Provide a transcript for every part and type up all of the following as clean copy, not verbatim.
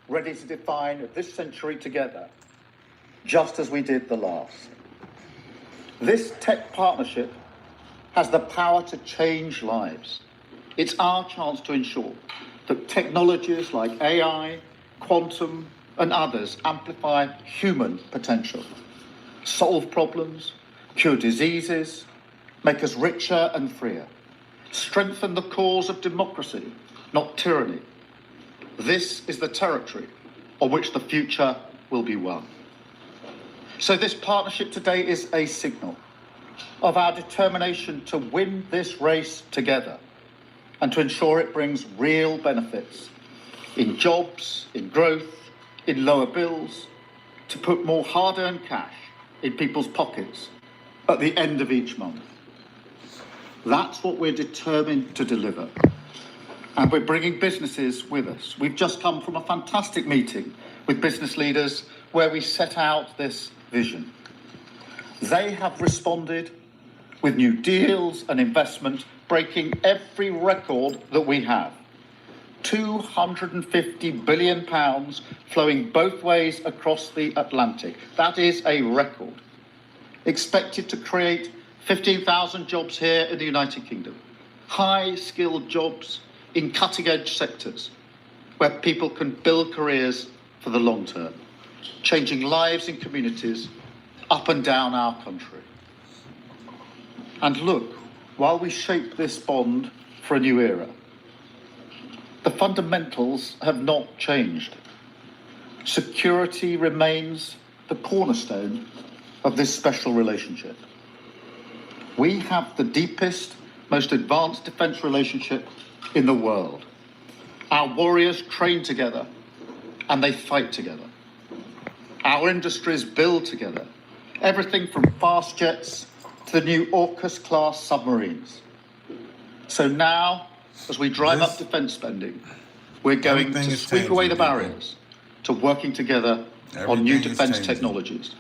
Ready to define this century together, just as we did the last. This tech partnership has the power to change lives. It's our chance to ensure that technologies like AI, quantum, and others amplify human potential, solve problems, cure diseases, make us richer and freer, strengthen the cause of democracy, not tyranny. This is the territory on which the future will be won. So this partnership today is a signal of our determination to win this race together and to ensure it brings real benefits in jobs, in growth, in lower bills, to put more hard-earned cash in people's pockets at the end of each month. That's what we're determined to deliver. And we're bringing businesses with us. We've just come from a fantastic meeting with business leaders where we set out this vision. They have responded with new deals and investment, breaking every record that we have. £250 billion flowing both ways across the Atlantic. That is a record. Expected to create 15,000 jobs here in the United Kingdom. High-skilled jobs in cutting-edge sectors where people can build careers for the long term, changing lives in communities up and down our country. And look, while we shape this bond for a new era, the fundamentals have not changed. Security remains the cornerstone of this special relationship. We have the deepest, most advanced defence relationship in the world. Our warriors train together and they fight together. Our industries build together, everything from fast jets to the new AUKUS-class submarines. So now, as we drive up defence spending, we're going to sweep away the barriers to working together on new defence technologies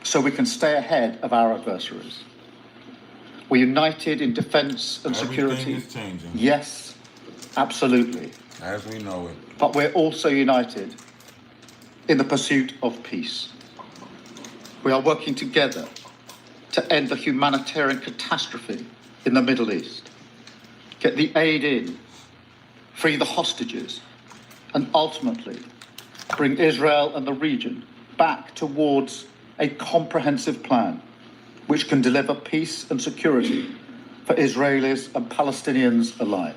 so we can stay ahead of our adversaries. We're united in defence and security. Everything is changing. Yes, absolutely. As we know it. But we're also united in the pursuit of peace. We are working together to end the humanitarian catastrophe in the Middle East, get the aid in, free the hostages, and ultimately bring Israel and the region back towards a comprehensive plan which can deliver peace and security for Israelis and Palestinians alike.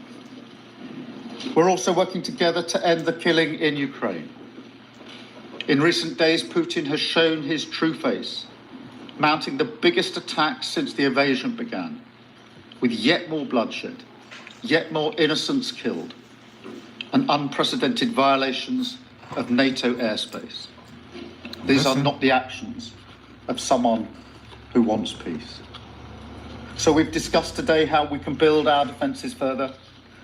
We're also working together to end the killing in Ukraine. In recent days, Putin has shown his true face, mounting the biggest attacks since the invasion began, with yet more bloodshed, yet more innocents killed, and unprecedented violations of NATO airspace. These are not the actions of someone who wants peace. So we've discussed today how we can build our defences further,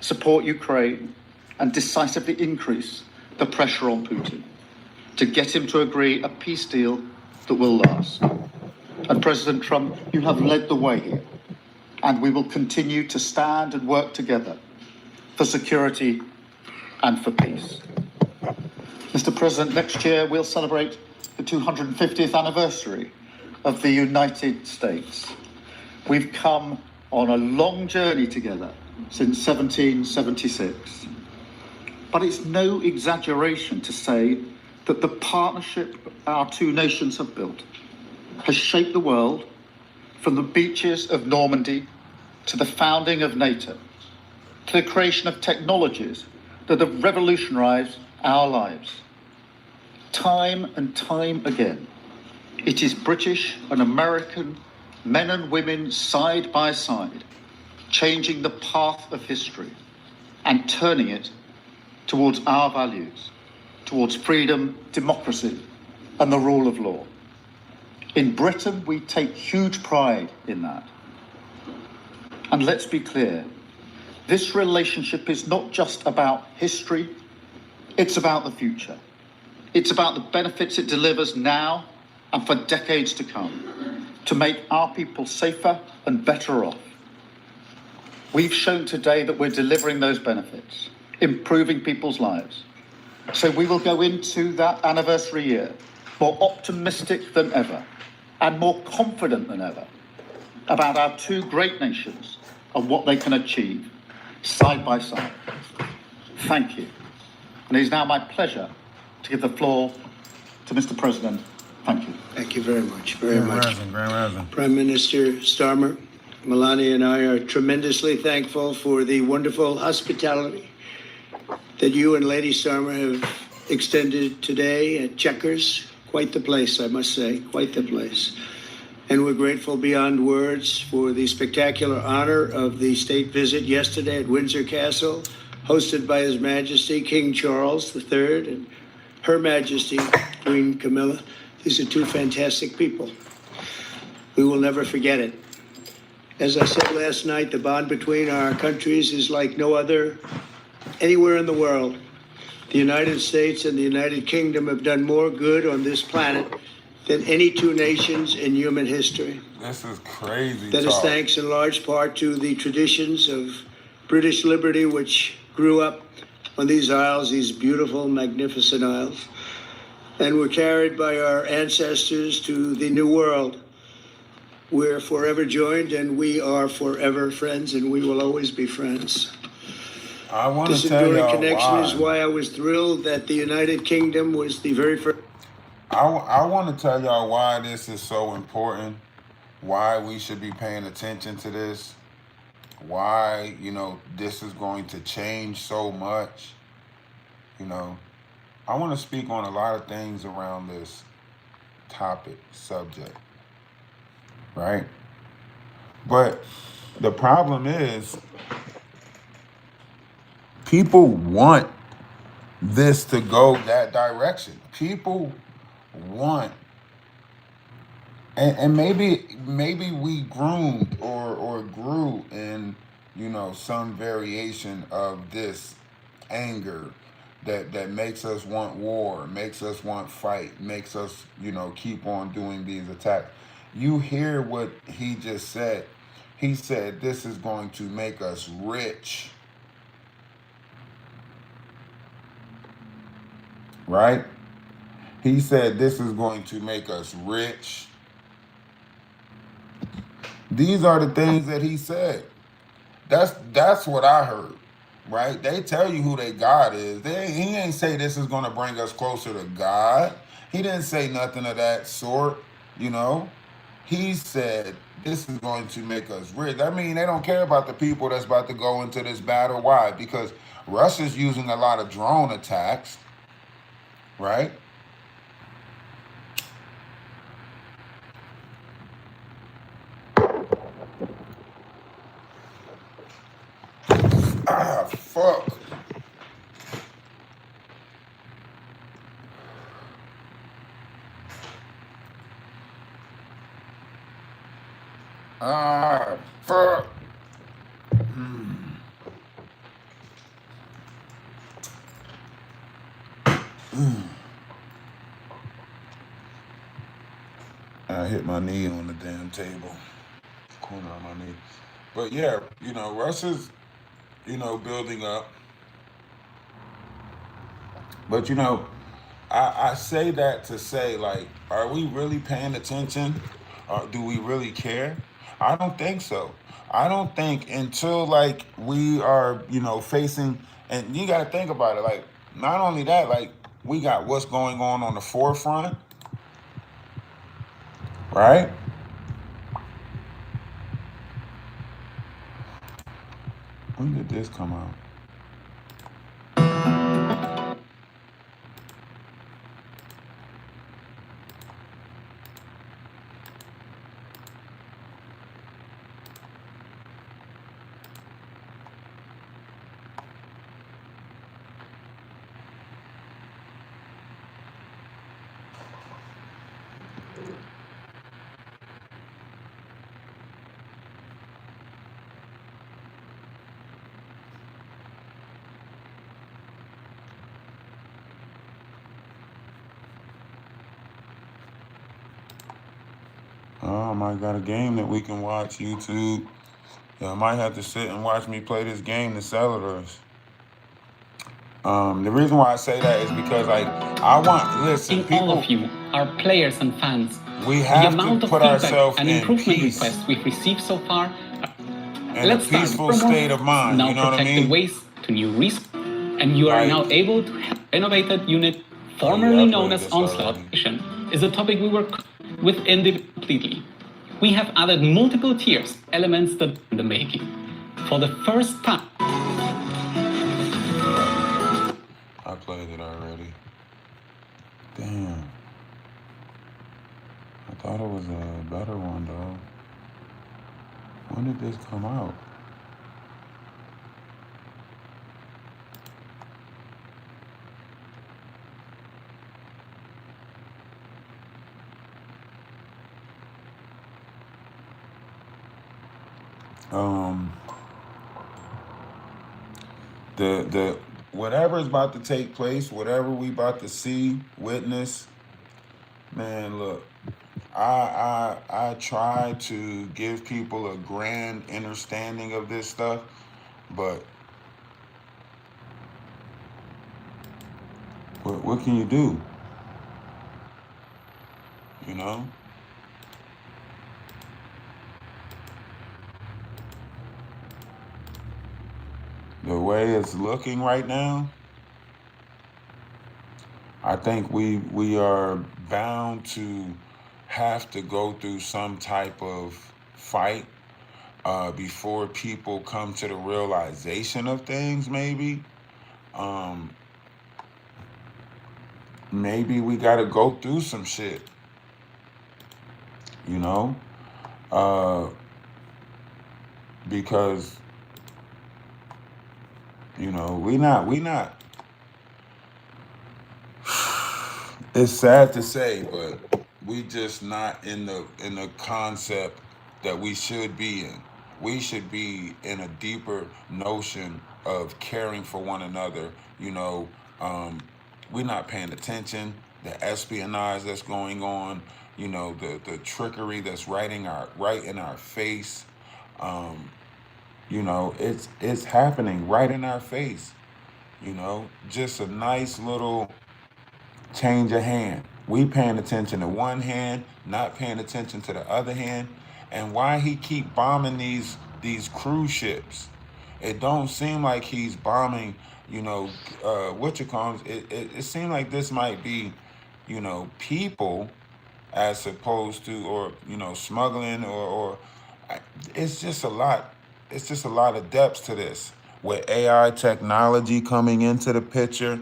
support Ukraine, and decisively increase the pressure on Putin to get him to agree a peace deal that will last. And President Trump, you have led the way here, and we will continue to stand and work together for security and for peace. Mr. President, next year we'll celebrate the 250th anniversary of the United States. We've come on a long journey together since 1776. But it's no exaggeration to say that the partnership our two nations have built has shaped the world from the beaches of Normandy to the founding of NATO, to the creation of technologies that have revolutionized our lives. Time and time again, it is British and American men and women side by side, changing the path of history and turning it towards our values, towards freedom, democracy, and the rule of law. In Britain, we take huge pride in that. And let's be clear, this relationship is not just about history, it's about the future. It's about the benefits it delivers now and for decades to come. to make our people safer and better off. We've shown today that we're delivering those benefits, improving people's lives. So we will go into that anniversary year more optimistic than ever and more confident than ever about our two great nations and what they can achieve side by side. Thank you. And it is now my pleasure to give the floor to Mr. President. Thank you. Thank you very much, very much. Grand Rising. Prime Minister Starmer, Melania and I are tremendously thankful for the wonderful hospitality that you and Lady Starmer have extended today at Chequers. Quite the place, I must say, quite the place. And we're grateful beyond words for the spectacular honor of the state visit yesterday at Windsor Castle, hosted by His Majesty King Charles III and Her Majesty Queen Camilla. These are two fantastic people. We will never forget it. As I said last night, the bond between our countries is like no other anywhere in the world. The United States and the United Kingdom have done more good on this planet than any two nations in human history. This is crazy. That is thanks in large part to the traditions of British liberty, which grew up on these isles, these beautiful, magnificent isles, and were carried by our ancestors to the New World. We're forever joined, and we are forever friends, and we will always be friends. I want This to tell enduring y'all connection why. is why I was thrilled that the United Kingdom was the very first. I want to tell y'all why this is so important, why we should be paying attention to this, why, this is going to change so much. I want to speak on a lot of things around this topic, subject, right? But the problem is, people want this to go that direction. People want, and maybe we groomed or grew in, some variation of this anger that makes us want war, makes us want fight, makes us, keep on doing these attacks. You hear what he just said. He said, this is going to make us rich. Right? He said, this is going to make us rich. These are the things that he said. That's what I heard. Right? They tell you who their God is. He ain't say this is going to bring us closer to God. He didn't say nothing of that sort, He said, this is going to make us rich. I mean, they don't care about the people that's about to go into this battle. Why? Because Russia's using a lot of drone attacks, right? Ah, fuck. Ah, fuck. I hit my knee on the damn table. Corner of my knee. But yeah, Russia's, building up. But I say that to say, like, are we really paying attention? Do we really care? I don't think so. I don't think until, like, we are, facing, and you got to think about it, like, not only that, like, we got what's going on the forefront, right? When did this come out? Oh, I might got a game that we can watch, YouTube. Yeah, I might have to sit and watch me play this game to sell it us. The reason why I say that is because, like, I want, listen, all people, of you, our players and fans. we The have amount to of put feedback ourselves and in improvement peace, requests we've received so far. in a Let's start. peaceful state of mind. Now You know what I protect the mean? waste to new risk, and you are Like, now able to have renovated unit, oh yeah, formerly I known played as this Onslaught already. Edition, is a topic we work with completely. We have added multiple tiers, elements that are in the making. For the first time, I played it already. Damn. I thought it was a better one, though. When did this come out? Um, the whatever is about to take place, whatever we about to see, witness, man, look, I try to give people a grand understanding of this stuff, but what can you do? You know? The way it's looking right now, I think we are bound to have to go through some type of fight before people come to the realization of things. Um, maybe we got to go through some shit. You know, uh, because we not. It's sad to say, but we just not in the concept that we should be in. We should be in a deeper notion of caring for one another. You know, um, we're not paying attention. The espionage that's going on. You know, the trickery that's right in our face. Um, it's happening right in our face. Just a nice little change of hand. We paying attention to one hand, not paying attention to the other hand. And why he keep bombing these cruise ships? It don't seem like he's bombing, what you call it seemed like this might be, people as opposed to, or, smuggling or it's just a lot. It's just a lot of depths to this. With AI technology coming into the picture,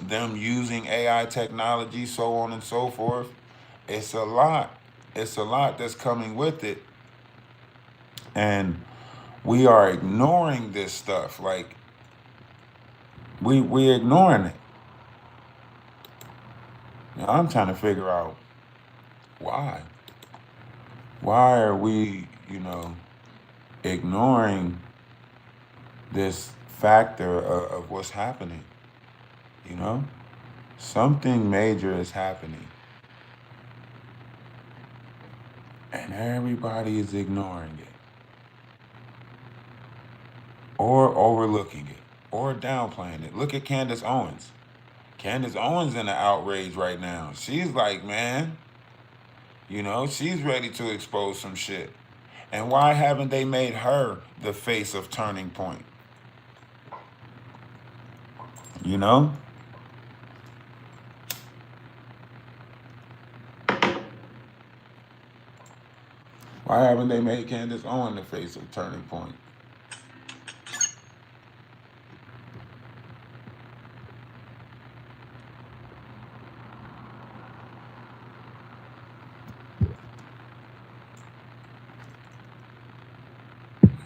them using AI technology, so on and so forth. It's a lot. It's a lot that's coming with it. And we are ignoring this stuff. Like we ignoring it. I'm trying to figure out why. Why are we, ignoring this factor of what's happening? You know? Something major is happening. And everybody is ignoring it. Or overlooking it. Or downplaying it. Look at Candace Owens. Candace Owens in an outrage right now. She's like, man, she's ready to expose some shit. And why haven't they made her the face of Turning Point? You know? Why haven't they made Candace Owens the face of Turning Point?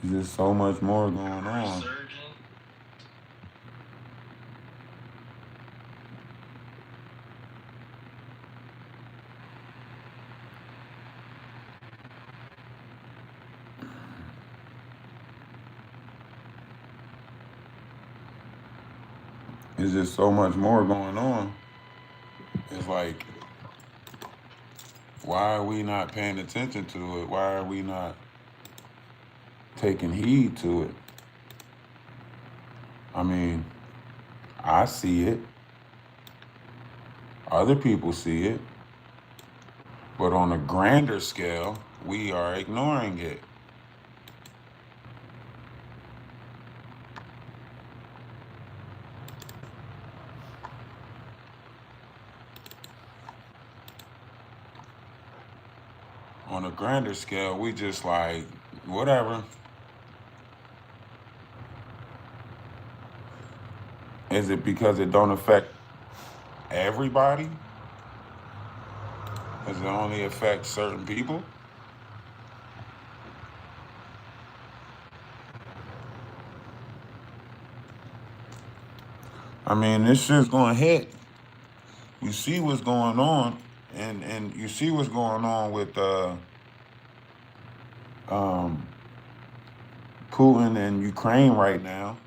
There's so much more going on. There's just so much more going on. It's like Why are we not paying attention to it? Why are we not taking heed to it? I mean, I see it. Other people see it. But on a grander scale, we are ignoring it. On a grander scale, we just like, whatever. Is it because it don't affect everybody? Does it only affect certain people? I mean, this shit's gonna hit. You see what's going on, and you see what's going on with um, Putin and Ukraine right now.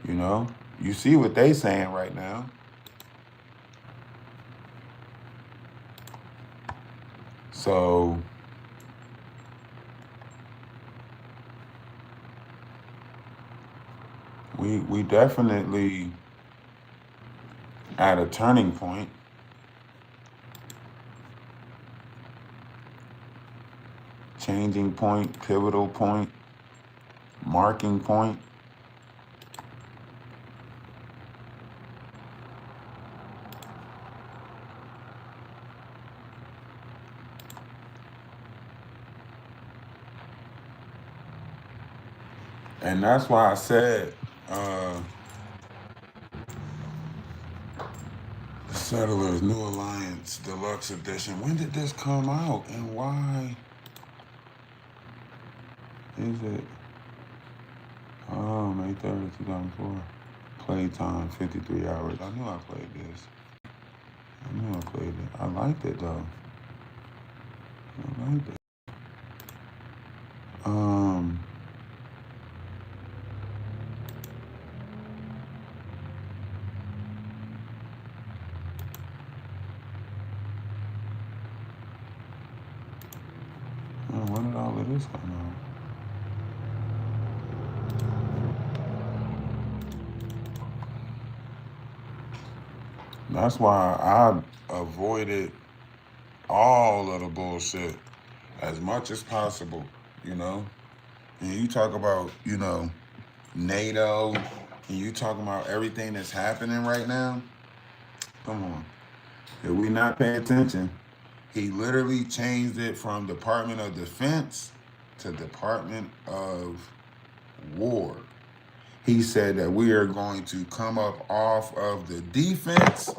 You know, you see what they saying right now. So we definitely at a turning point. Changing point, pivotal point, marking point. And that's why I said Settlers New Alliance Deluxe Edition. When did this come out and why is it? Oh, May 3rd, 2004. Playtime, 53 hours. I knew I played this. I knew I played it. I liked it though. I liked it. When did all of this come out? That's why I avoided all of the bullshit as much as possible, you know? And you talk about, you know, NATO, and you talking about everything that's happening right now. Come on. If we not pay attention, he literally changed it from Department of Defense to Department of War. He said that we are going to come up off of the defense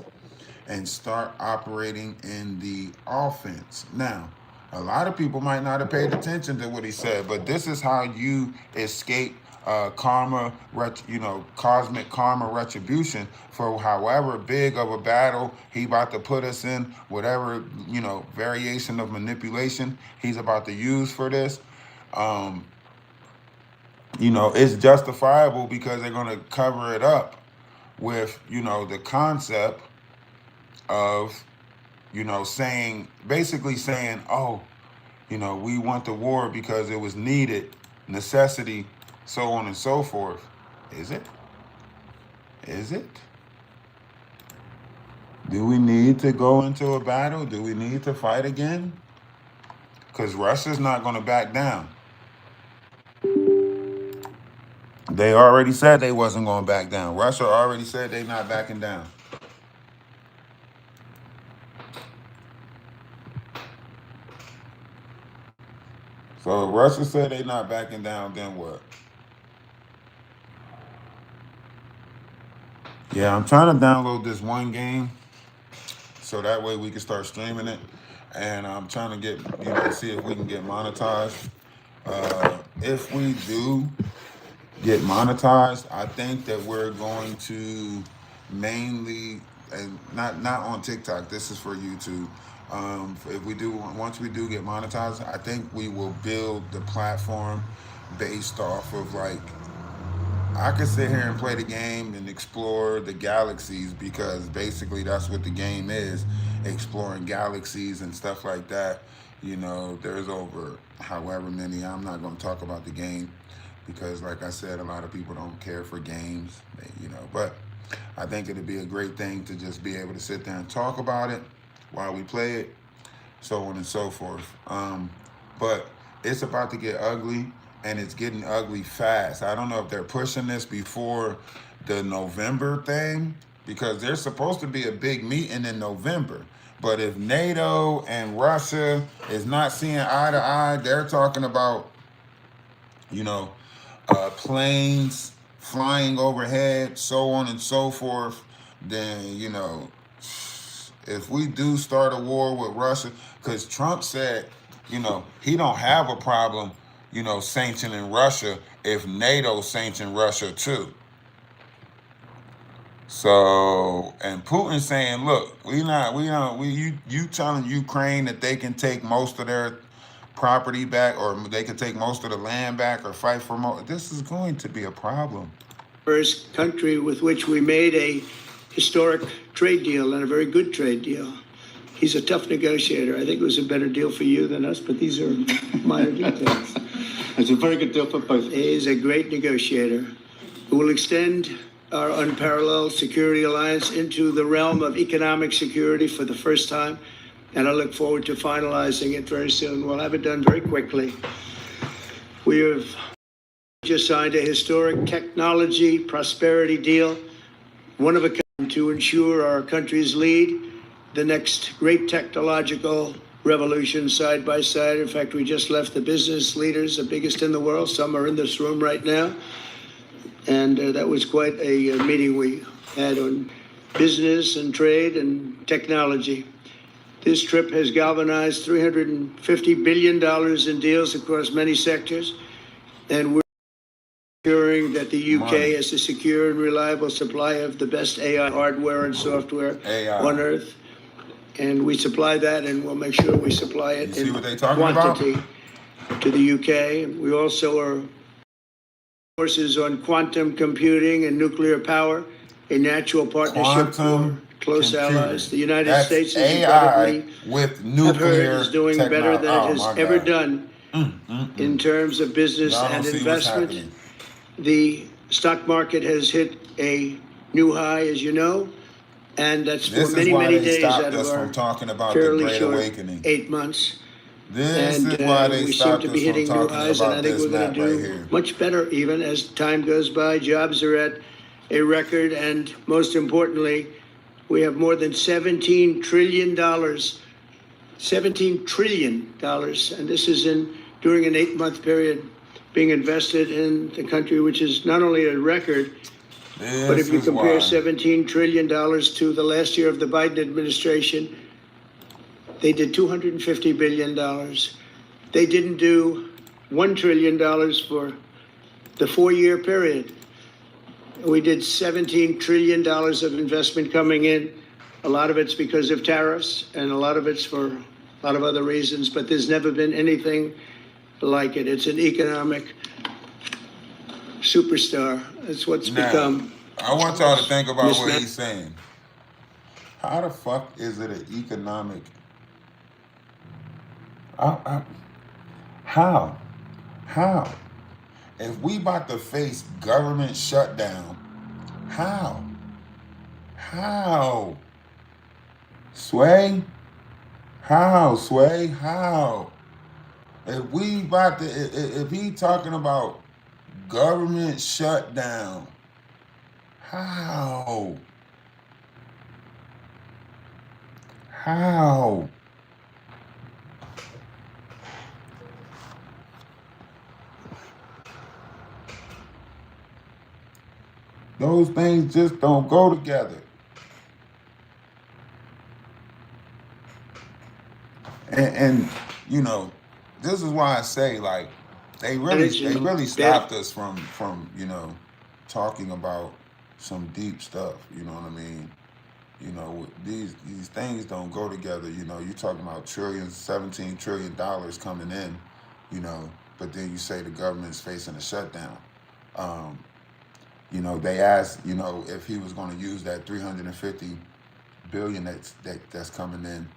and start operating in the offense. Now, a lot of people might not have paid attention to what he said, but this is how you escape karma, cosmic karma retribution for however big of a battle he about to put us in, whatever, variation of manipulation he's about to use for this. It's justifiable because they're going to cover it up with, the concept of, basically saying, oh, we want the war because it was needed, necessity, so on and so forth. Is it? Is it? Do we need to go into a battle? Do we need to fight again? Because Russia's not going to back down. They already said they wasn't going to back down. Russia already said they're not backing down. So if Russia said they're not backing down, then what? Yeah, I'm trying to download this one game so that way we can start streaming it. And I'm trying to get, see if we can get monetized. If we do get monetized, I think that we're going to mainly, and not on TikTok, this is for YouTube. Once we do get monetized, I think we will build the platform based off of I could sit here and play the game and explore the galaxies because basically that's what the game is. exploring galaxies and stuff like that. You know, there's over however many. I'm not going to talk about the game because, like I said, a lot of people don't care for games, you know. But I think it'd be a great thing to just be able to sit there and talk about it while we play it, so on and so forth. But it's about to get ugly, and it's getting ugly fast. I don't know if they're pushing this before the November thing, because there's supposed to be a big meeting in November. But if NATO and Russia is not seeing eye to eye, they're talking about, you know, planes flying overhead, so on and so forth, then, you know, if we do start a war with Russia, because Trump said, you know, he don't have a problem, you know, sanctioning Russia if NATO sanction Russia too. So, and Putin saying, look, you telling Ukraine that they can take most of their property back, or they can take most of the land back, or fight for more. This is going to be a problem. First country with which we made a historic trade deal, and a very good trade deal. He's a tough negotiator. I think it was a better deal for you than us, but these are minor details. It's a very good deal for both. He is a great negotiator who will extend our unparalleled security alliance into the realm of economic security for the first time. And I look forward to finalizing it very soon. We'll have it done very quickly. We have just signed a historic technology prosperity deal, one of a kind, to ensure our countries lead the next great technological revolution side by side. In fact, we just left the business leaders, the biggest in the world. Some are in this room right now. And that was quite a meeting we had on business and trade and technology. This trip has galvanized $350 billion in deals across many sectors, and we're ensuring that the UK has a secure and reliable supply of the best AI hardware and software on Earth. And we supply that, and we'll make sure we supply it in quantity to the UK. We also are forces on quantum computing and nuclear power, a natural partnership for close allies. The United States is incredibly, with nuclear is doing better than it has ever done in terms of business and investment. The stock market has hit a new high, as you know, and that's for many, many days out of our fairly short 8 months. This is why they we stopped seem to be us from hitting new talking highs, and I about think this we're going map to right do here. much better even as time goes by. Jobs are at a record, and most importantly, we have more than $17 trillion, $17 trillion, and this is during an 8-month period being invested in the country, which is not only a record, but if you compare $17 trillion to the last year of the Biden administration, they did $250 billion. They didn't do $1 trillion for the 4-year period. We did $17 trillion of investment coming in. A lot of it's because of tariffs, and a lot of it's for a lot of other reasons, but there's never been anything like it. It's an economic superstar. That's what's become. I want y'all to think about what he's saying. How the fuck is it an economic? How? If we about to face government shutdown, how? Sway? How? If he talking about government shutdown, how? Those things just don't go together. And you know, this is why I say, like, they really stopped us from you know, talking about some deep stuff. You know what I mean? You know, these things don't go together. You know, you're talking about $17 trillion coming in, you know, but then you say the government's facing a shutdown. You know, they asked, you know, if he was going to use that $350 billion that's coming in,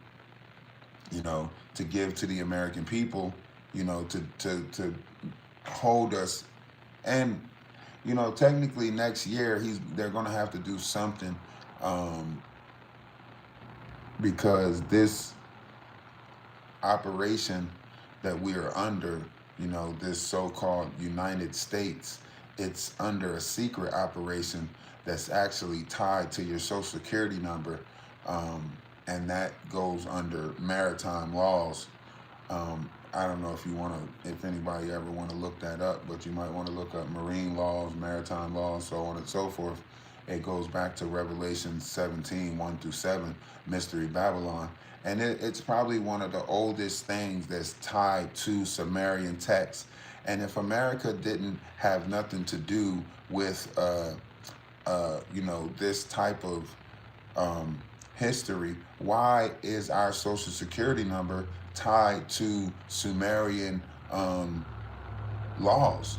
you know, to give to the American people, you know, to hold us. And, you know, technically next year they're gonna have to do something, because this operation that we are under, you know, this so-called United States, it's under a secret operation that's actually tied to your social security number, and that goes under maritime laws. I don't know if anybody ever want to look that up, but you might want to look up marine laws, maritime laws, so on and so forth. It goes back to Revelation 17, 1 through 7, Mystery Babylon. And it's probably one of the oldest things that's tied to Sumerian texts. And if America didn't have nothing to do with, you know, this type of history, why is our social security number tied to Sumerian laws?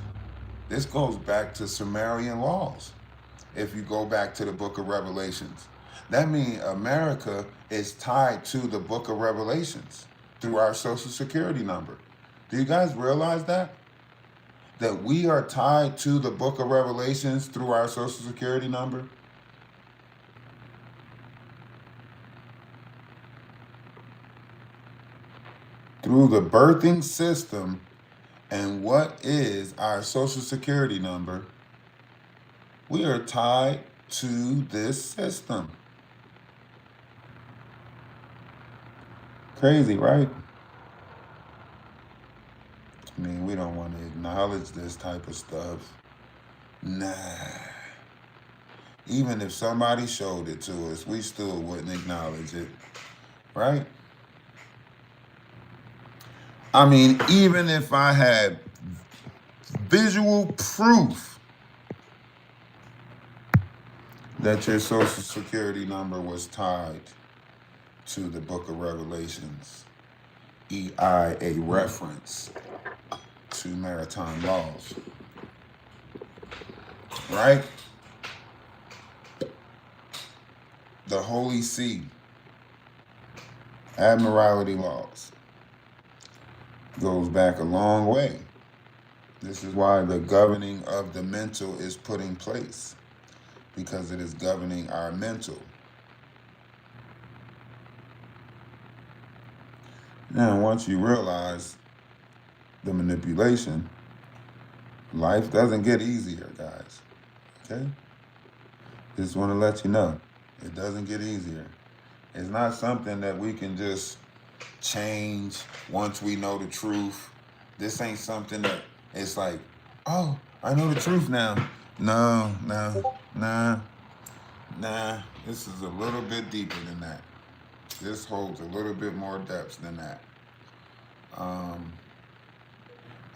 This goes back to Sumerian laws. If you go back to the book of Revelations, that means America is tied to the book of Revelations through our social security number. Do you guys realize that? That we are tied to the book of Revelations through our social security number? Through the birthing system. And what is our social security number? We are tied to this system. Crazy, right? I mean, we don't want to acknowledge this type of stuff. Nah. Even if somebody showed it to us, we still wouldn't acknowledge it, right? I mean, even if I had visual proof that your social security number was tied to the book of Revelations, EI, a reference to maritime laws, right? The Holy See, admiralty laws, goes back a long way. This is why the governing of the mental is put in place, because it is governing our mental. Now, once you realize the manipulation, life doesn't get easier, guys. Okay? Just want to let you know, it doesn't get easier. It's not something that we can just change once we know the truth. This ain't something that it's like, oh, I know the truth now. No. This is a little bit deeper than that. This holds a little bit more depth than that.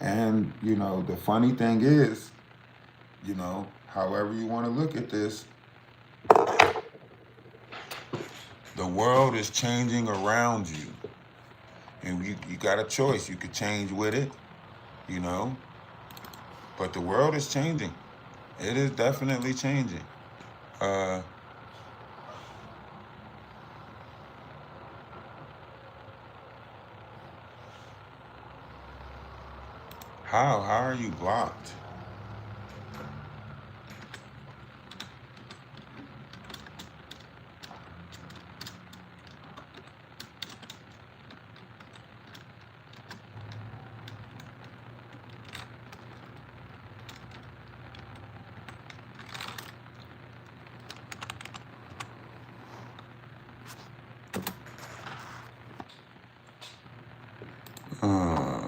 And, you know, the funny thing is, you know, however you want to look at this, the world is changing around you. And you got a choice. You could change with it, you know. But the world is changing. It is definitely changing. How are you blocked?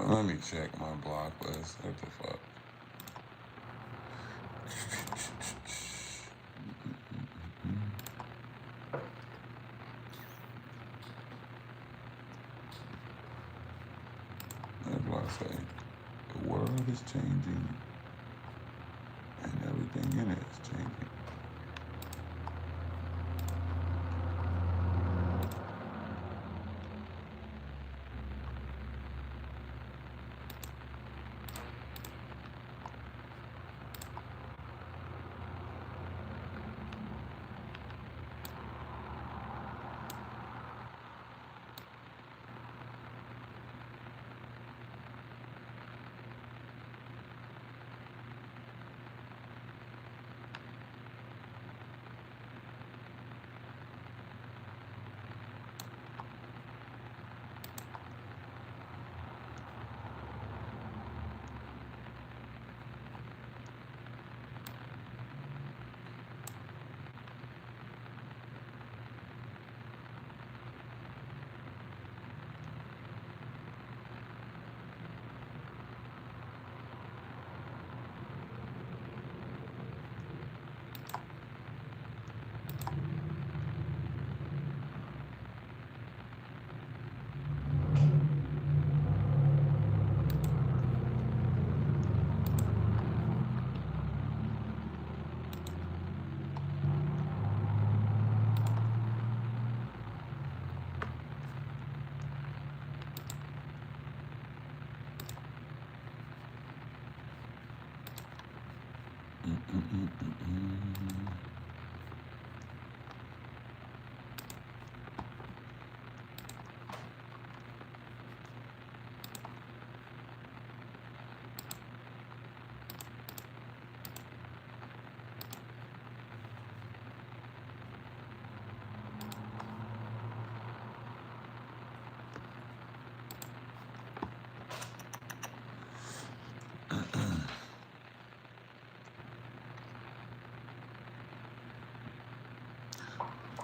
Let me check my block list. What the fuck? That's what I say. The world is changing, and everything in it is changing.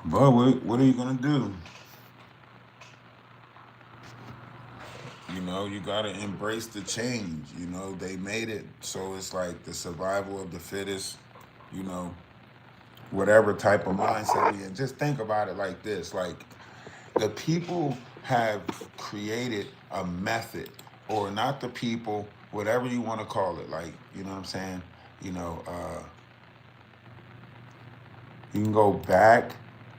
But what are you gonna do? You know, you gotta embrace the change. You know, they made it so it's like the survival of the fittest. You know, whatever type of mindset we in. Just think about it like this: like the people have created a method, or not the people, whatever you want to call it. Like, you know what I'm saying? You know, you can go back,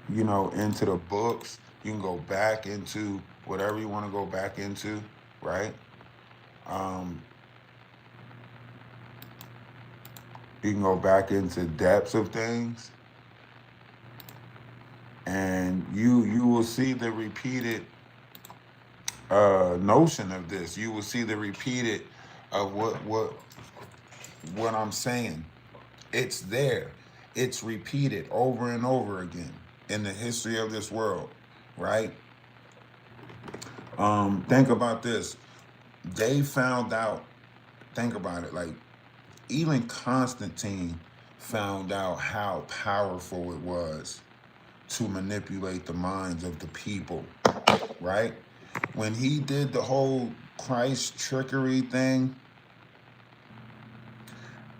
you know, into the books. You can go back into whatever you want to go back into, right? Um, you can go back into depths of things, and you will see the repeated notion of this. You will see the repeated of what I'm saying. It's there. It's repeated over and over again in the history of this world, right? Think about this. They found out. Think about it. Like even Constantine found out how powerful it was to manipulate the minds of the people, right? When he did the whole Christ trickery thing,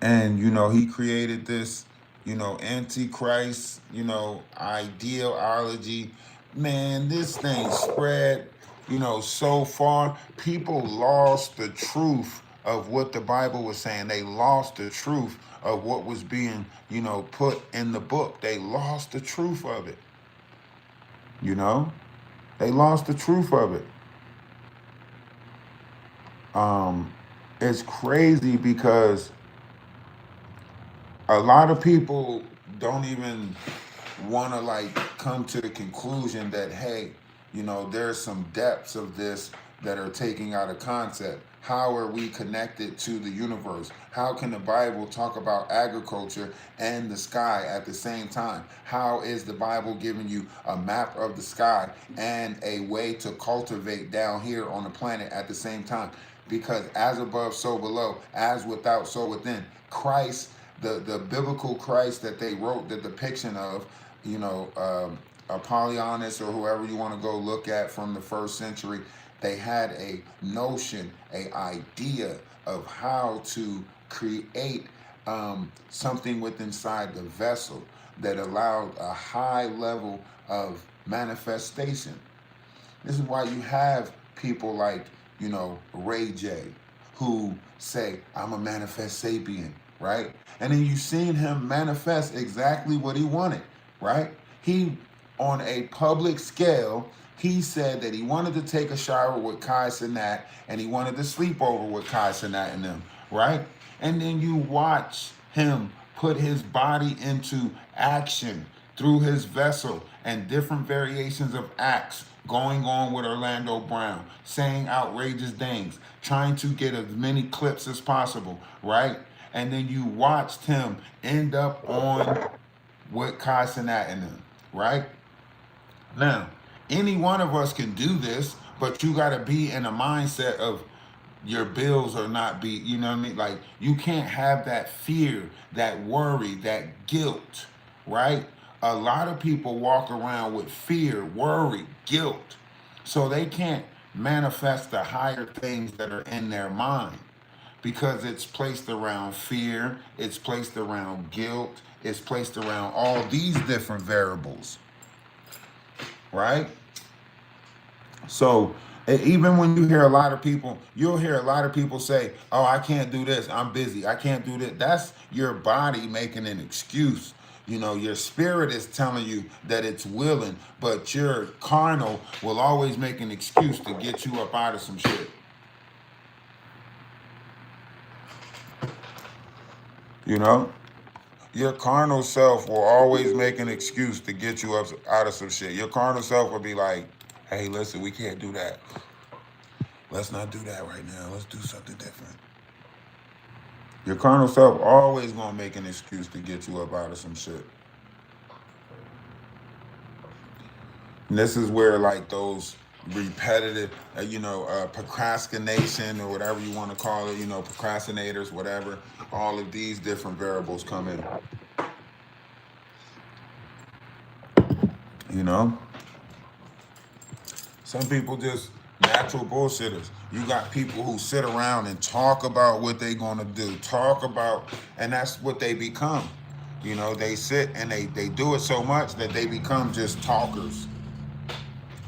and you know he created this, you know, antichrist, you know, ideology. Man, this thing spread, you know, so far people lost the truth of what the Bible was saying. They lost the truth of what was being, you know, put in the book. They lost the truth of it. You know, they lost the truth of it. um it's crazy because a lot of people don't even want to like come to the conclusion that, hey, you know, there's some depths of this that are taking out of concept. How are we connected to the universe? How can the Bible talk about agriculture and the sky at the same time? How is the Bible giving you a map of the sky and a way to cultivate down here on the planet at the same time? Because as above, so below, as without, so within. Christ, the biblical Christ that they wrote the depiction of, you know, Apollonius or whoever you want to go look at from the first century, they had a notion, a idea of how to create something within inside the vessel that allowed a high level of manifestation. This is why you have people like, you know, Ray J, who say, I'm a manifest sapien, right? And then you've seen him manifest exactly what he wanted, right? He, on a public scale, he said that he wanted to take a shower with Kai Cenat and he wanted to sleep over with Kai Cenat and them, right? And then you watch him put his body into action through his vessel and different variations of acts going on with Orlando Brown, saying outrageous things, trying to get as many clips as possible, right? And then you watched him end up on with Kai Cenat and them, right? Now, any one of us can do this, but you got to be in a mindset of your bills are not be, you know what I mean? Like you can't have that fear, that worry, that guilt, right? A lot of people walk around with fear, worry, guilt. So they can't manifest the higher things that are in their mind because it's placed around fear, it's placed around guilt, it's placed around all these different variables, right? So even when you hear a lot of people, you'll hear a lot of people say, oh, I can't do this, I'm busy, I can't do this. That's your body making an excuse. You know, your spirit is telling you that it's willing, but your carnal will always make an excuse to get you up out of some shit. You know? Your carnal self will always make an excuse to get you up out of some shit. Your carnal self will be like, hey, listen, we can't do that. Let's not do that right now. Let's do something different. Your carnal self always gonna make an excuse to get you up out of some shit. And this is where like those repetitive, procrastination or whatever you want to call it, procrastinators, whatever, all of these different variables come in. You know? Some people just natural bullshitters. You got people who sit around and talk about what they gonna do, and that's what they become. They sit and they do it so much that they become just talkers.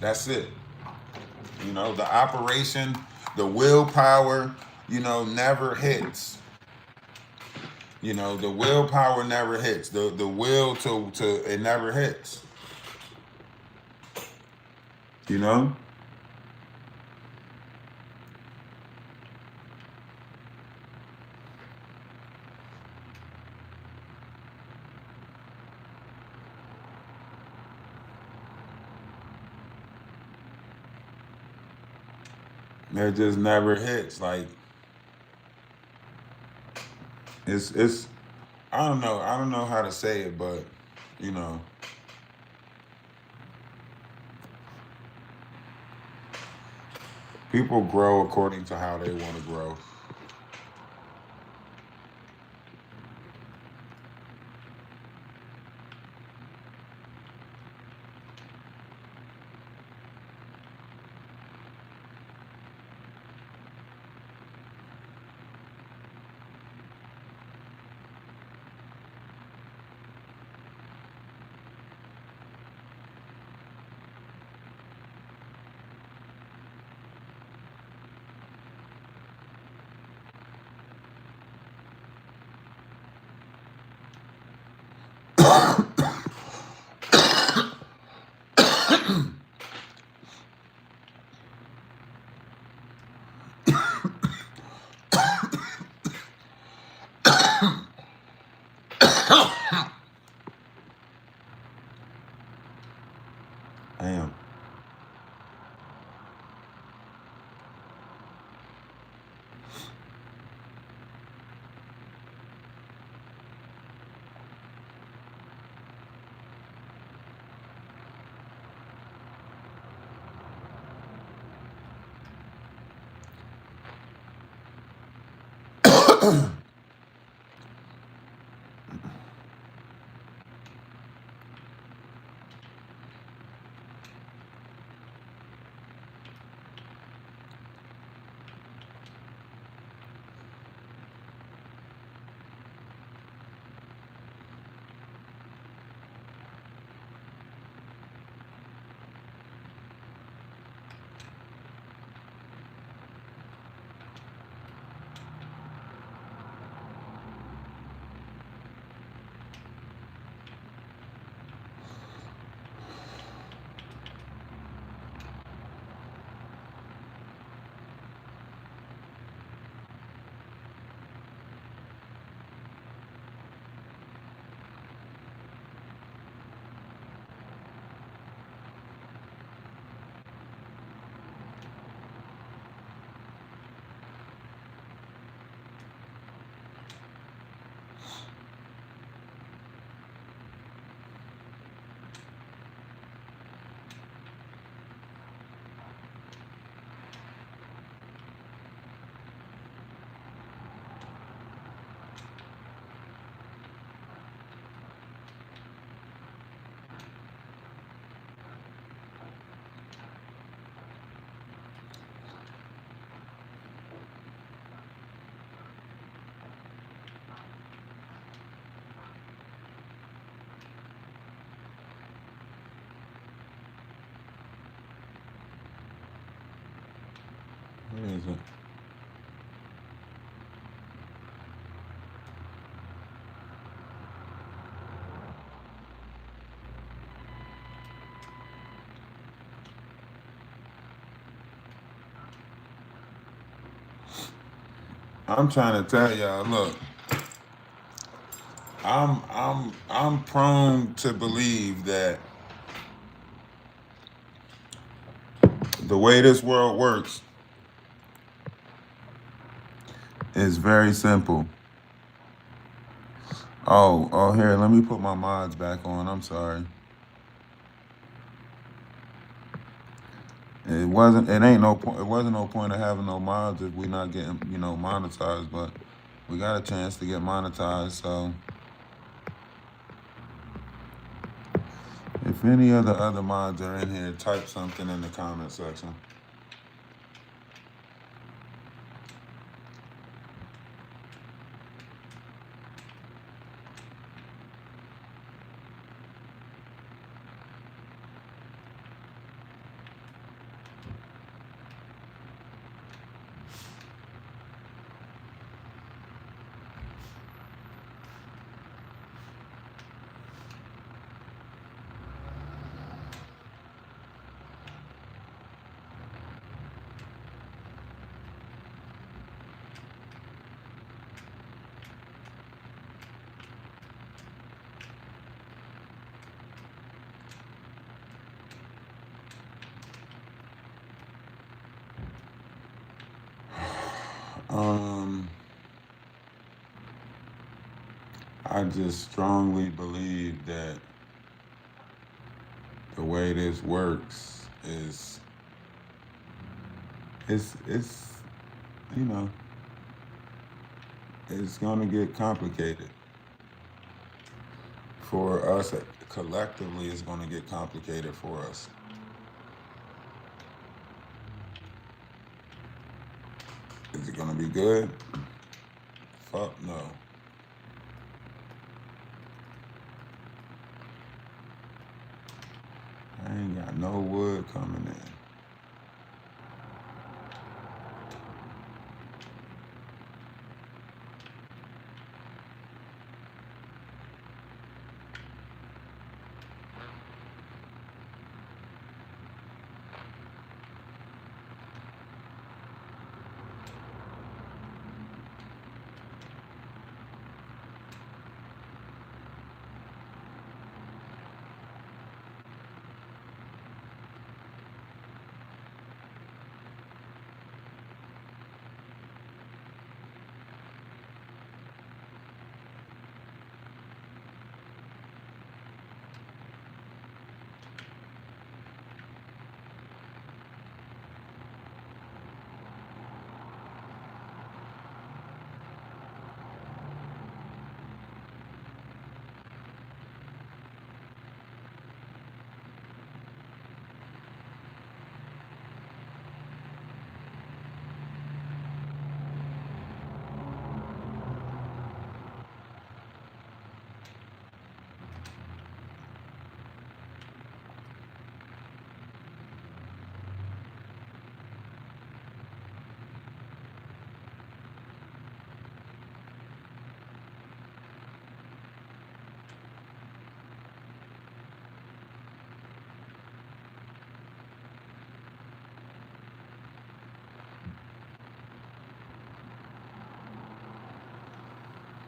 That's it. The operation, the willpower, never hits. The willpower never hits. The will to it never hits. You know? It just never hits. Like it's I don't know how to say it, but you know. People grow according to how they want to grow. Damn. What is it? I'm trying to tell y'all, look, I'm prone to believe that the way this world works is very simple. Oh, here, let me put my mods back on. I'm sorry. It wasn't no point of having no mods if we not getting, monetized, but we got a chance to get monetized, so if any of the other mods are in here, type something in the comment section. Um, I just strongly believe that the way this works is it's you know it's gonna get complicated for us collectively. It's gonna get complicated for us. Is it gonna be good? Fuck no. I ain't got no wood coming in.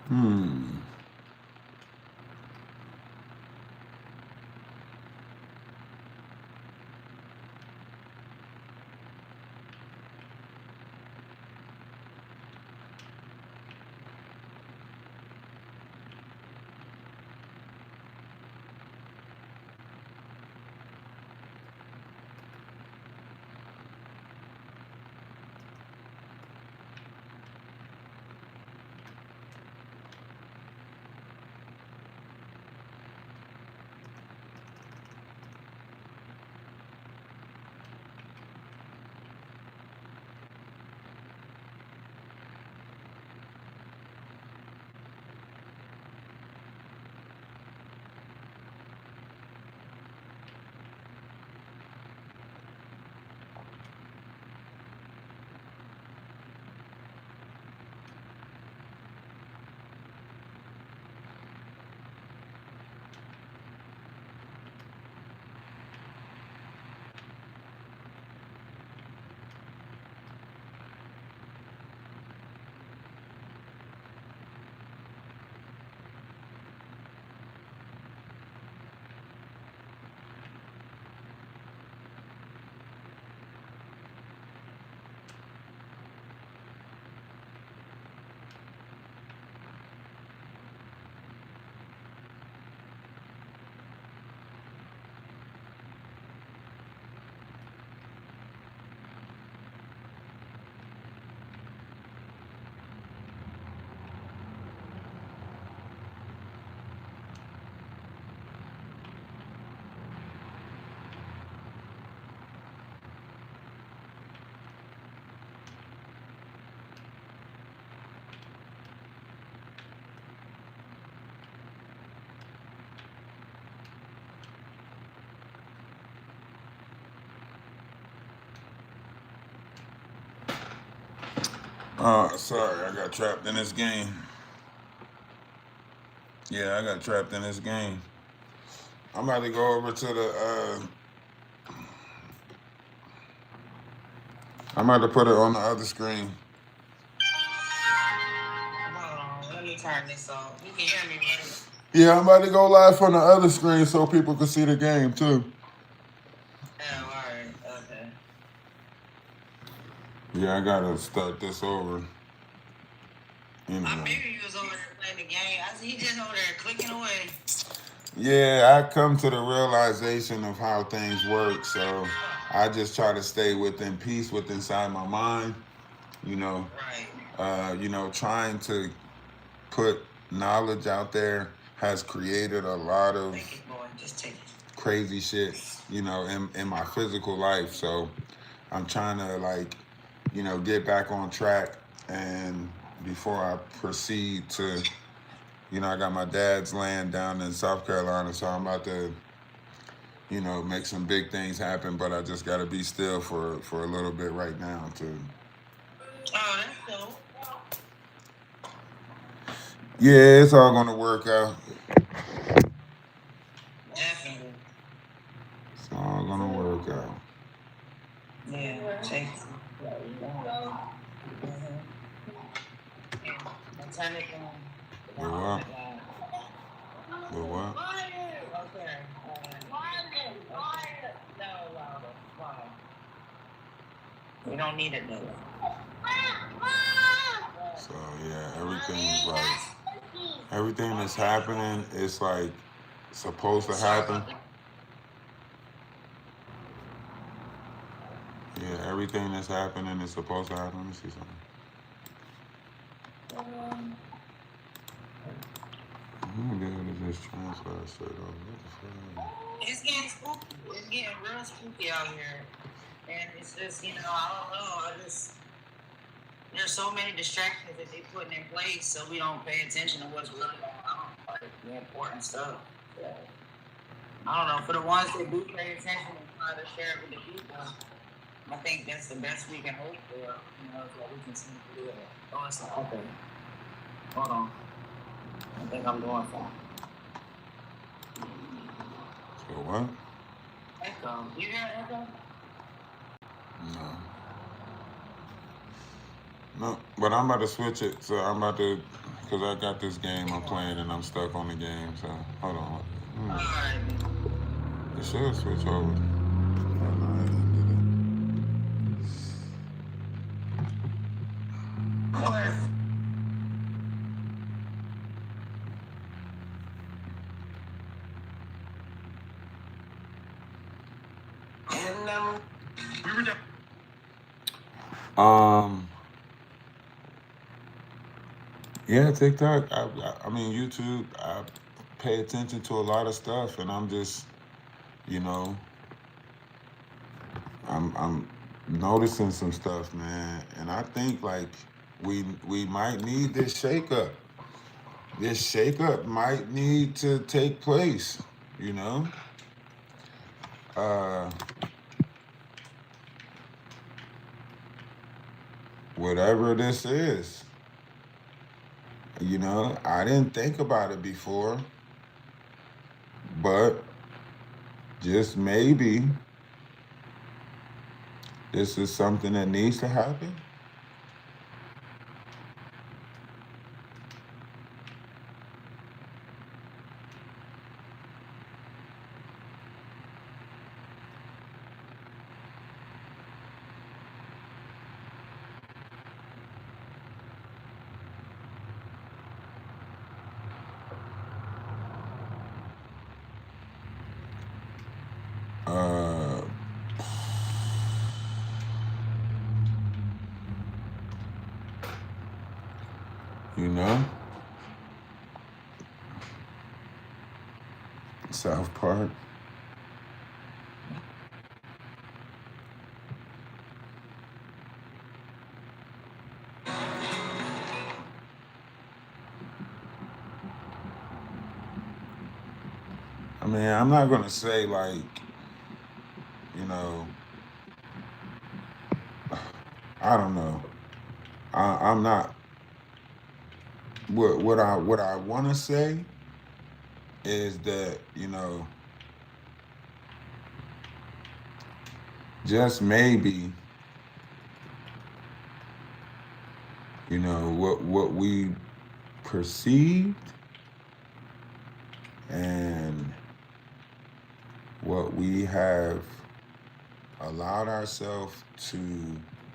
Hmm. Sorry, I got trapped in this game. Yeah, I got trapped in this game. I'm about to go over to the. I'm about to put it on the other screen. Hold on, let me turn this off. You can hear me, right? Yeah, I'm about to go live on the other screen so people can see the game too. Oh, alright, okay. Yeah, I gotta start this over. I Anyway. figured you was over there playing the game. I see you just over there clicking away. Yeah, I come to the realization of how things work, so I just try to stay within peace, within inside my mind. You know, Right. trying to put knowledge out there has created a lot of Take it, boy. Just take it. crazy shit, in my physical life. So I'm trying to get back on track, and before I proceed to, I got my dad's land down in South Carolina, so I'm about to, make some big things happen, but I just got to be still for a little bit right now too. Oh, that's dope. Yeah, it's all gonna work out. Definitely. It's all gonna work out. Yeah, take it. And turn it down. The what? The what? Okay. No, louder. Why? We don't need it though. So yeah, everything that's happening is like supposed to happen. Yeah, everything that's happening is supposed to happen. Let me see something. I'm gonna be able to just transfer it straight over. What the fuck? It's getting spooky. It's getting real spooky out here. And it's just, I don't know. There's so many distractions that they're putting in place so we don't pay attention to what's really going on. Like the important stuff. Yeah. I don't know. For the ones that do pay attention and try to share it with the people, I think that's the best we can hope for. So we can see to do it. Oh, it's like, okay. Hold on. I think I'm doing fine. So what? Echo. You hear echo? No. No, but I'm about to switch it. So I'm about to, because I got this game I'm playing and I'm stuck on the game. So hold on. Alright. It should switch over. Oh, no, it didn't What? Yeah, TikTok. I mean YouTube. I pay attention to a lot of stuff, and I'm just, you know, I'm noticing some stuff, man, and I think like we might need this shakeup. This shakeup might need to take place, you know. Uh, Whatever this is, I didn't think about it before, but just maybe this is something that needs to happen. Uh, you know, South Park. I mean, I'm not gonna say like, you know, I don't know. I'm not. What I want to say is that just maybe what we perceived and what we have allowed ourselves to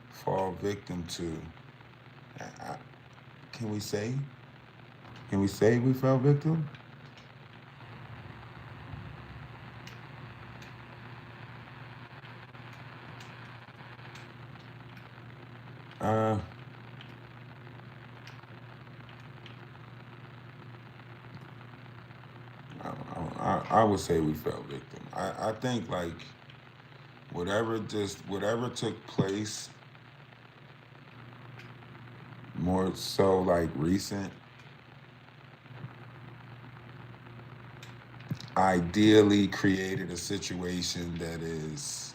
fall victim to. I, can we say? Can we say we fell victim? Uh, I would say we fell victim. I think like whatever took place, more so like recent, ideally created a situation that is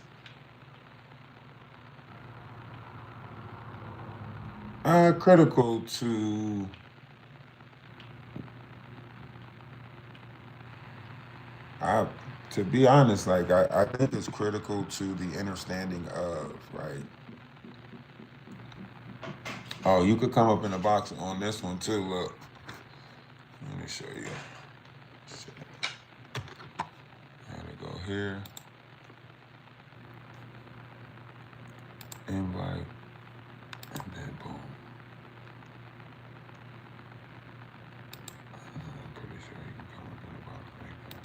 critical to I to be honest, like I think it's critical to the understanding of, right? Oh, you could come up in the box on this one too. Look, let me show you. Shit. Gotta go here. Invite, and then boom. I'm pretty sure you can come up in the box like that.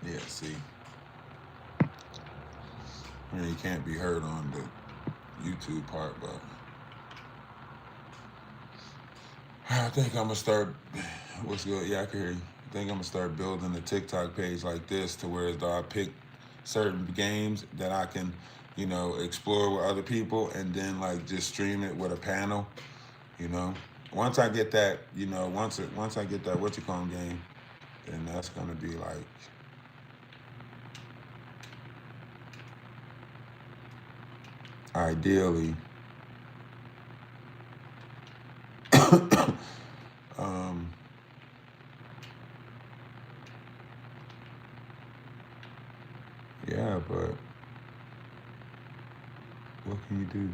Yeah, see. I mean, you can't be heard on the YouTube part, but I think I'm gonna start. What's good? Yeah, I can hear you. I think I'm gonna start building a TikTok page like this to where I pick certain games that I can, explore with other people, and then like just stream it with a panel. You know, once I get that, once I get that what you call 'em game, then that's gonna be like ideally. um, yeah, but what can you do?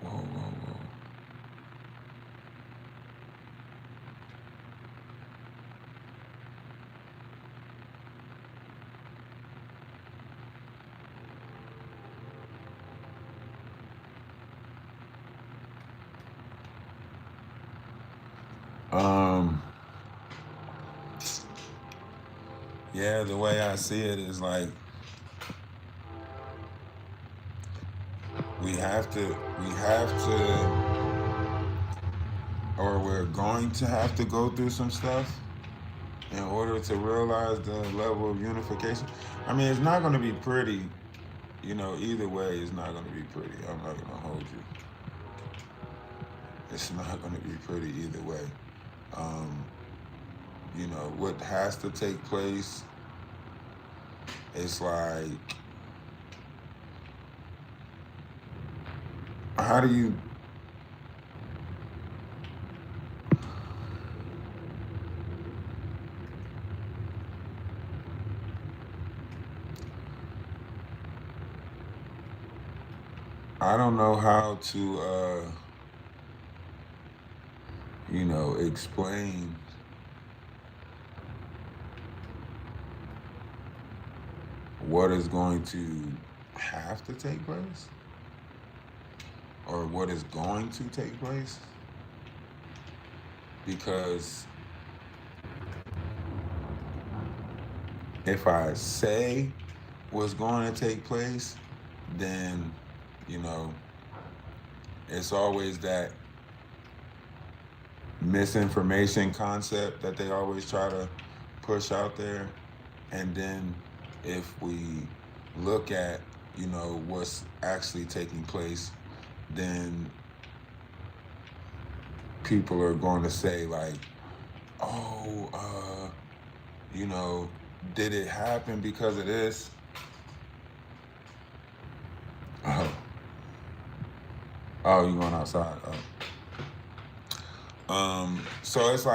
Whoa, whoa, whoa. Yeah, the way I see it is like we have to, or we're going to have to go through some stuff in order to realize the level of unification. I mean, it's not going to be pretty, either way, it's not going to be pretty. I'm not going to hold you. It's not going to be pretty either way. Um, what has to take place, it's like, how do you, I don't know how to, explain what is going to have to take place or what is going to take place, because if I say what's going to take place, then it's always that misinformation concept that they always try to push out there. And then if we look at, what's actually taking place, then people are going to say like, oh, you know, did it happen because of this? Oh, oh, you going outside? Oh. So it's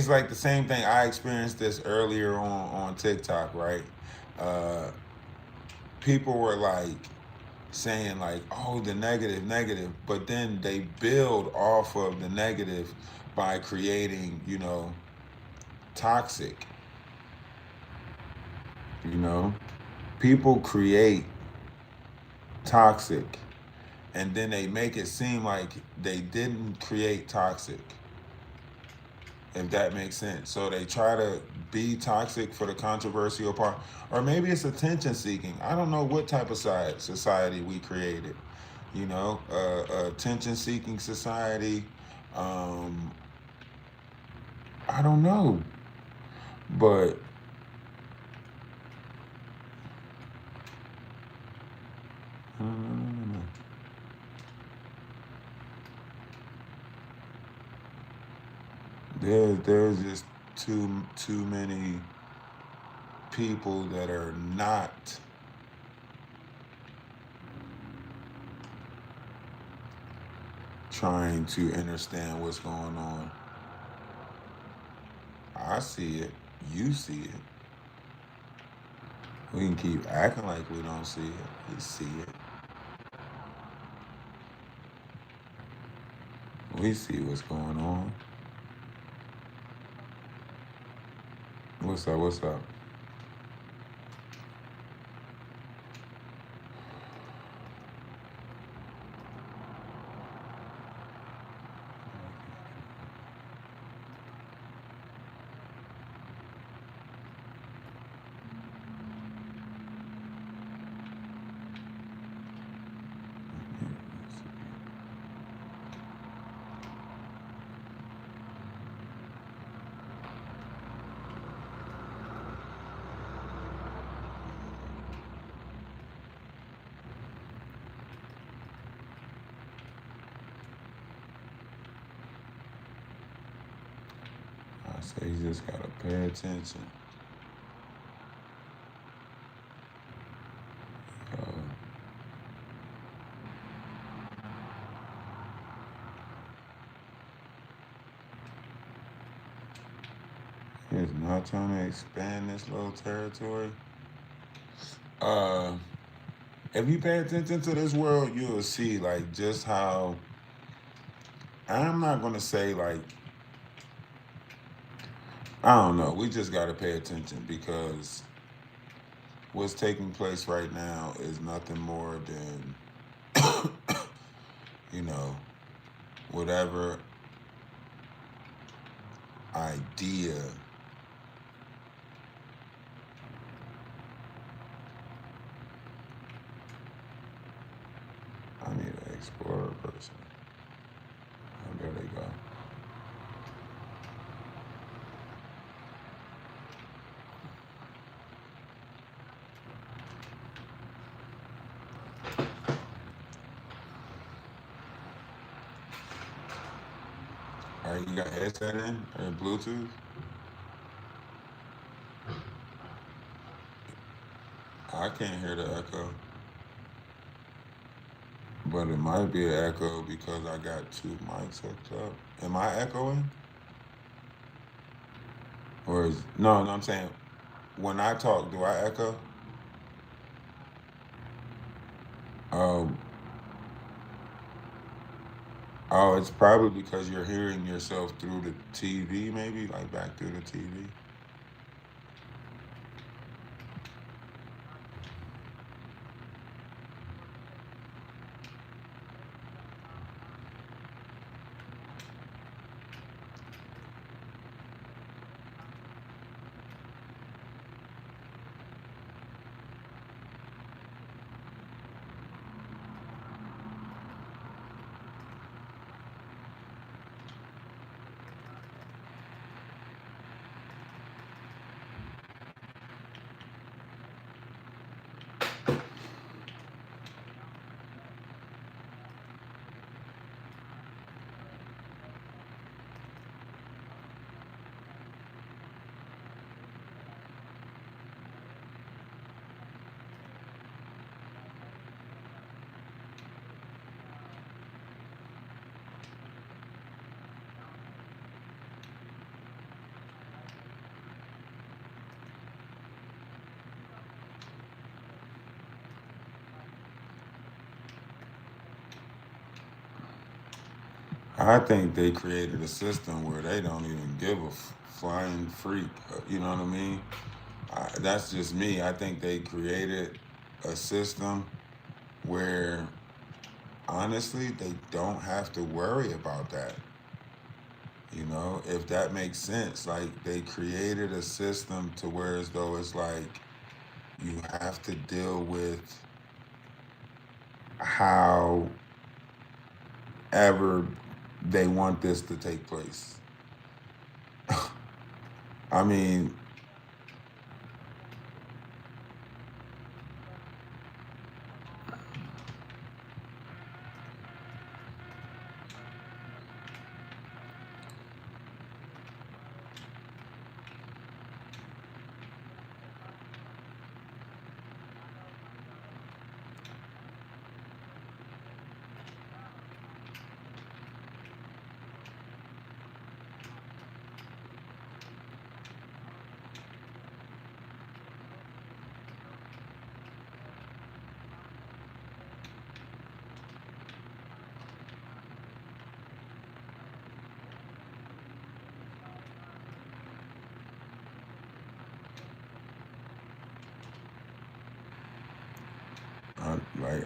like the same thing. I experienced this earlier on TikTok, right? Uh, people were like saying like, oh, the negative, but then they build off of the negative by creating, you know, toxic. You know, people create toxic, and then they make it seem like they didn't create toxic, if that makes sense. So they try to be toxic for the controversial part, or maybe it's attention seeking. I don't know what type of society we created. You know, attention seeking society. Um, I don't know, but there's just too many people that are not trying to understand what's going on. I see it. You see it. We can keep acting like we don't see it. We see it. We see what's going on. What's up? What's up? I say you just gotta pay attention. Uh, It's not trying to expand this little territory. Uh, if you pay attention to this world, you will see like just how. I'm not gonna say like I don't know. We just gotta pay attention because what's taking place right now is nothing more than you know whatever idea I need an explorer person. Oh, there they go. All right, you got headset in or Bluetooth? I can't hear the echo, but it might be an echo because I got two mics hooked up. Am I echoing? Or is no? I'm saying when I talk, do I echo? Um, oh, it's probably because you're hearing yourself through the TV, maybe like back through the TV. I think they created a system where they don't even give a flying freak. You know what I mean? That's just me. I think they created a system where honestly they don't have to worry about that. You know, if that makes sense. Like they created a system to where as though it's like you have to deal with however they want this to take place. I mean,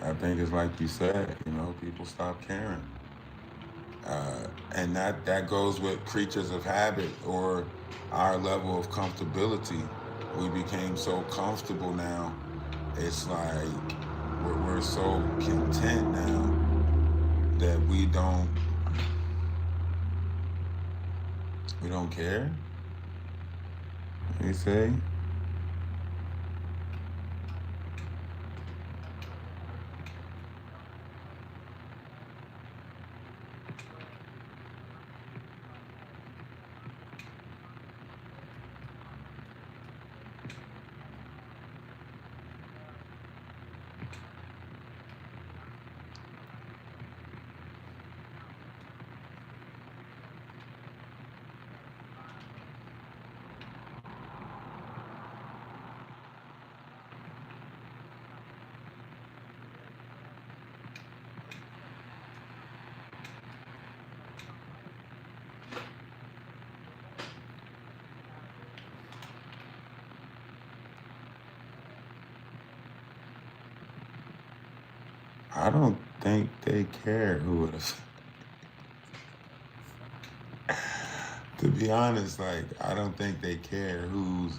I think it's like you said. You know, people stop caring. And that goes with creatures of habit or our level of comfortability. We became so comfortable now. It's like we're so content now that we don't care. You say? I don't think they care who would have. To be honest, like I don't think they care who's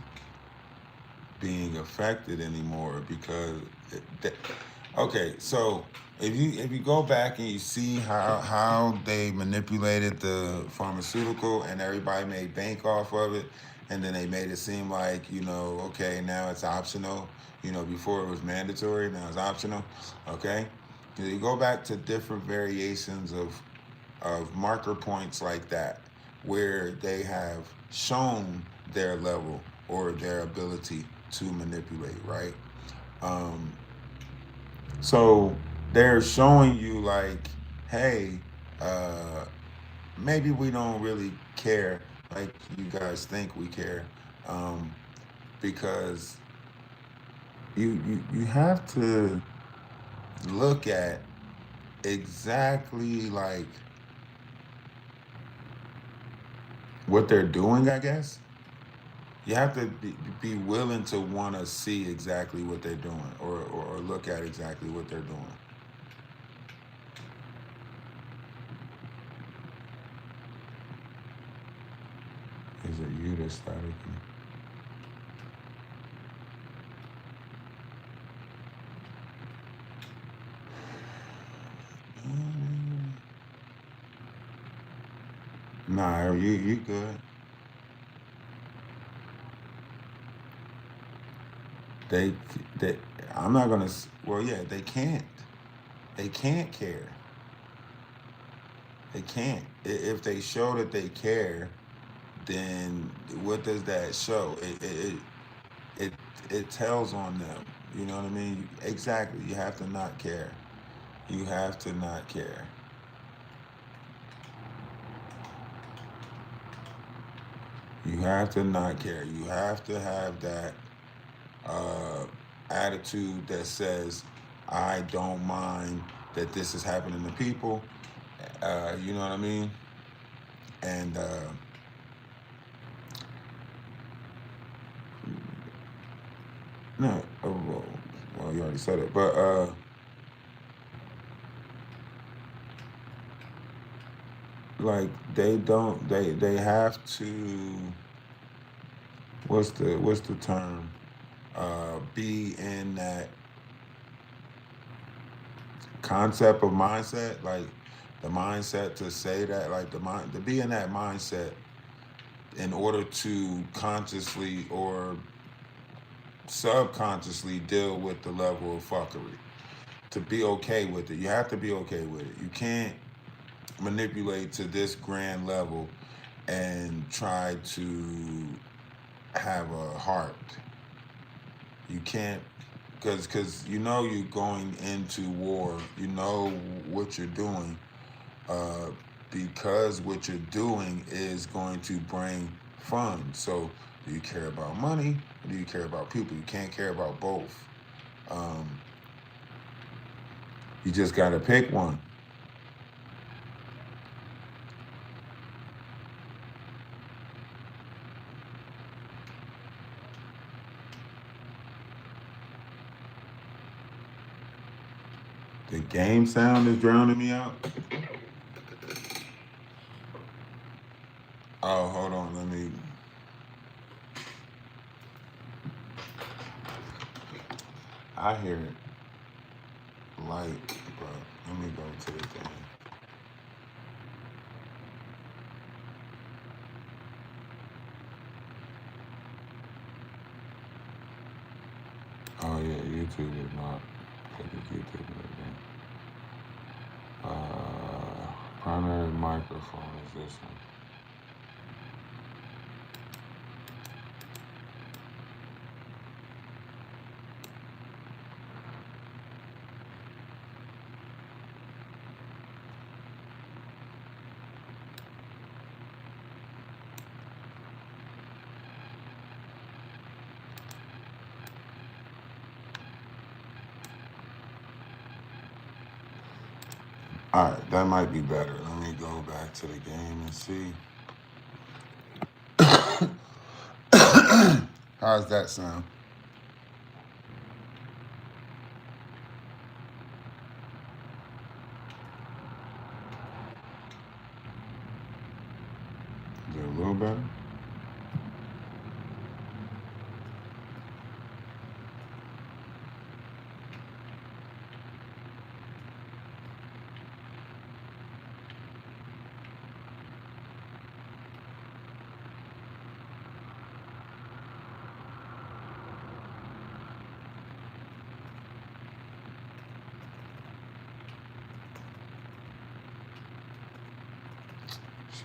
being affected anymore because okay, so if you go back and you see how they manipulated the pharmaceutical and everybody made bank off of it, and then they made it seem like okay, now it's optional. Before it was mandatory, now it's optional. Okay, you go back to different variations of marker points like that, where they have shown their level or their ability to manipulate, right? Um, so they're showing you like, hey, uh, maybe we don't really care like you guys think we care, um, because you have to look at exactly like what they're doing, I guess. You have to be willing to want to see exactly what they're doing or look at exactly what they're doing. Is it you that started? Nah, you good. They they I'm not gonna. Well, yeah, they can't. They can't care. They can't. If they show that they care, then what does that show? It it tells on them. You know what I mean? Exactly. You have to not care. You have to not care. You have to not care. You have to have that uh, attitude that says, I don't mind that this is happening to people. You know what I mean? And no, well, you already said it, but like they have to, what's the term? Be in that concept of mindset, like the mindset to say that, like the mind to be in that mindset in order to consciously or subconsciously deal with the level of fuckery. To be okay with it, you have to be okay with it. You can't manipulate to this grand level and try to have a heart. You can't, because you know you're going into war. You know what you're doing, uh, because what you're doing is going to bring funds. So, do you care about money or do you care about people? You can't care about both. Um, you just got to pick one. The game sound is drowning me out. Oh, hold on. Let me. I hear it light, but let me go to the thing. Oh yeah, YouTube is not. Look at YouTube again. Primary microphone is this one. All right, that might be better. Let me go back to the game and see. How's that sound? Is it a little better?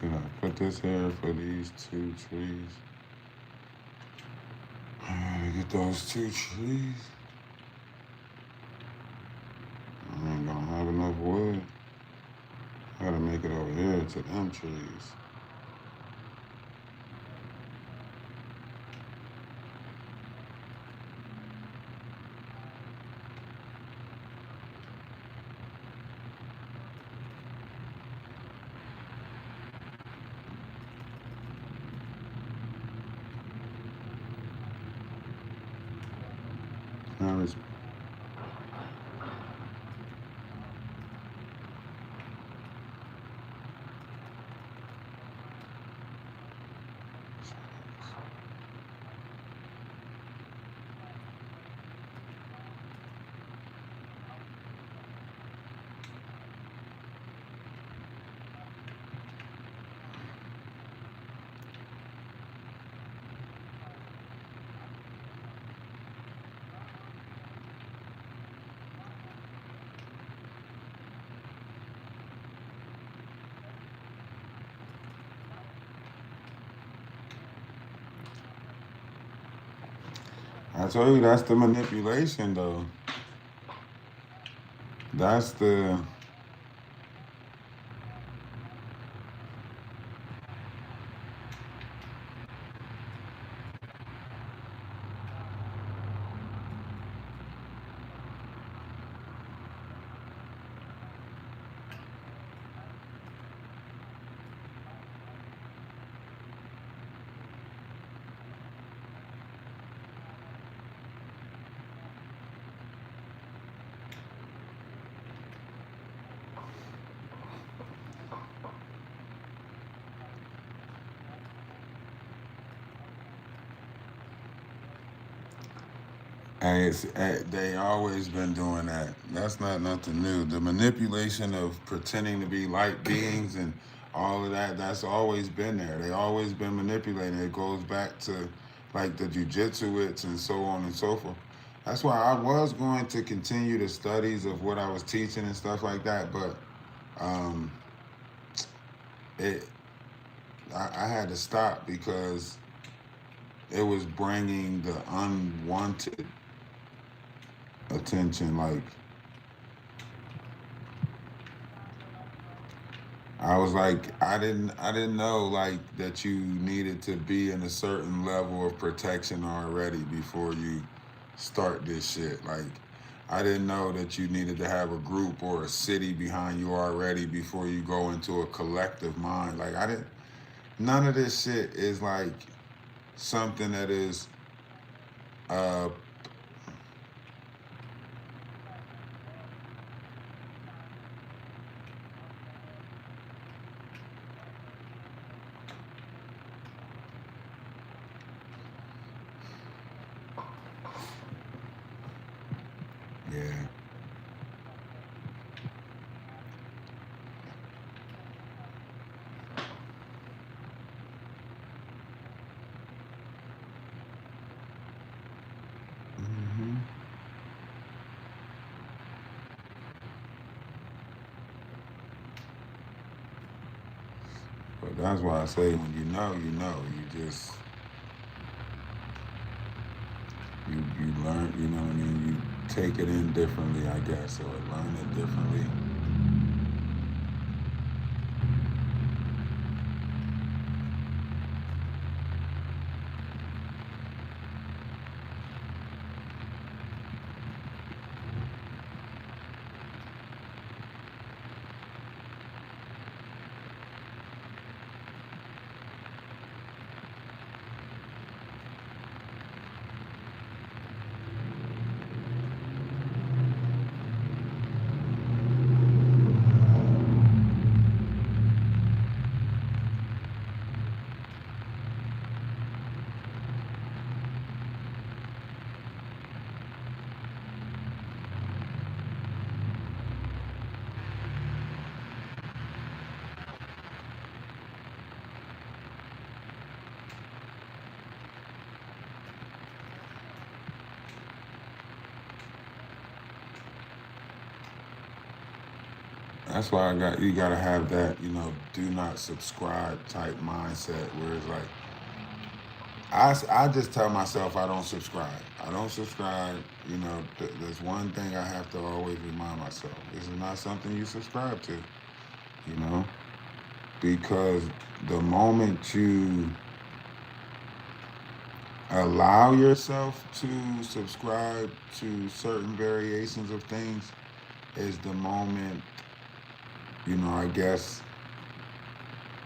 Should I put this here for these two trees? Get those two trees. I ain't gonna have enough wood. I gotta make it over here to them trees. Now it's I told you that's the manipulation though. That's the And they always been doing that. That's not nothing new. The manipulation of pretending to be light beings and all of that, that's always been there. They always been manipulating. It goes back to like the jujitsuits and so on and so forth. That's why I was going to continue the studies of what I was teaching and stuff like that, but um, it I had to stop because it was bringing the unwanted attention. Like I was like, I didn't know like that you needed to be in a certain level of protection already before you start this shit. Like I didn't know that you needed to have a group or a city behind you already before you go into a collective mind. Like I didn't none of this shit is like something that is uh yeah. hmm But that's why I say when you know, you know. You just you learn, you know what I mean? You take it in differently, I guess, or learn it differently. That's why you gotta have that, do not subscribe type mindset where it's like I just tell myself I don't subscribe. I don't subscribe. There's one thing I have to always remind myself. This is not something you subscribe to, you know? Because the moment you allow yourself to subscribe to certain variations of things is the moment, I guess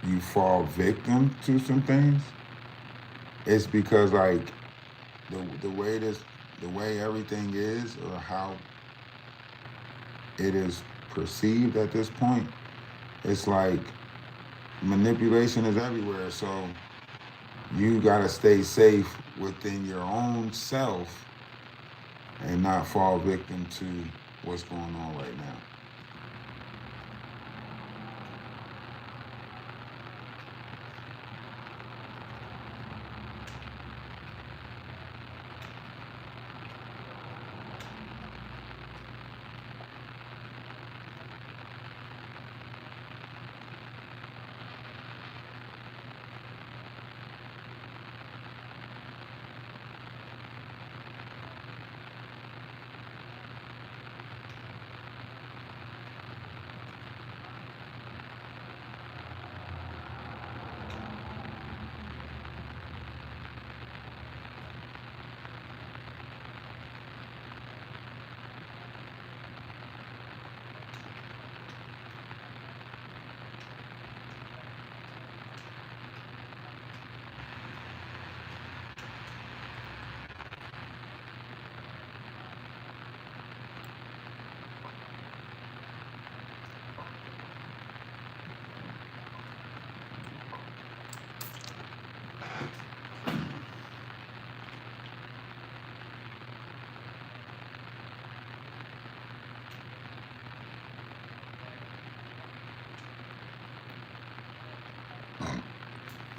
you fall victim to some things. It's because like the way everything is or how it is perceived at this point, it's like manipulation is everywhere. So you gotta stay safe within your own self and not fall victim to what's going on right now.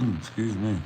Excuse me.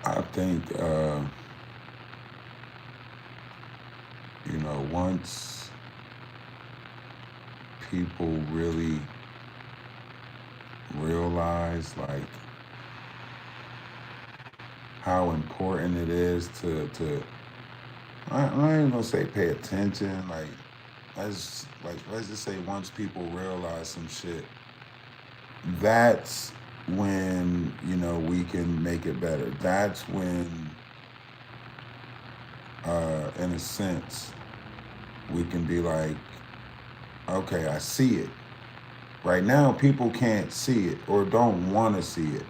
I think, once people really realize, like, how important it is to I ain't gonna say pay attention, let's just say once people realize some shit, that's when, we can make it better. That's when, in a sense, we can be like, okay, I see it. Right now, people can't see it or don't want to see it.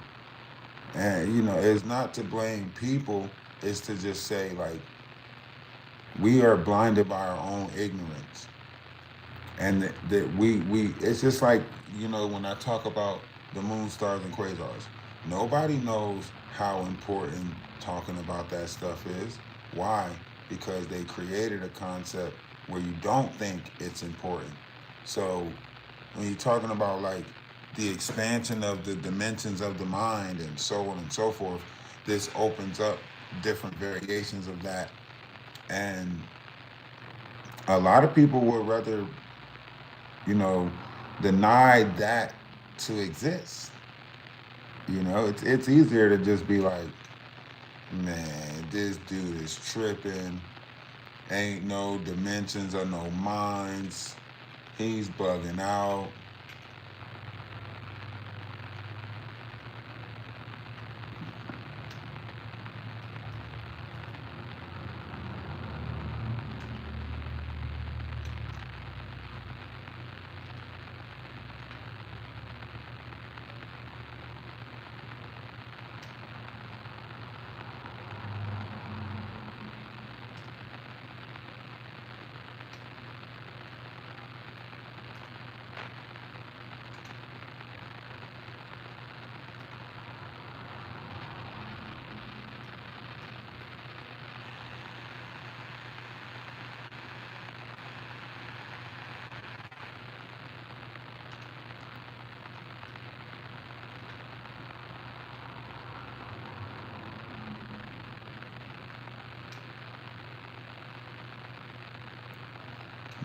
And, it's not to blame people, it's to just say, like, we are blinded by our own ignorance. And that it's just like, when I talk about the moon, stars, and quasars, nobody knows how important talking about that stuff is. Why? Because they created a concept where you don't think it's important. So when you're talking about, like, the expansion of the dimensions of the mind and so on and so forth, this opens up different variations of that. And a lot of people would rather, you know, deny that to exist. It's easier to just be like, man, this dude is tripping. Ain't no dimensions or no minds. He's bugging out.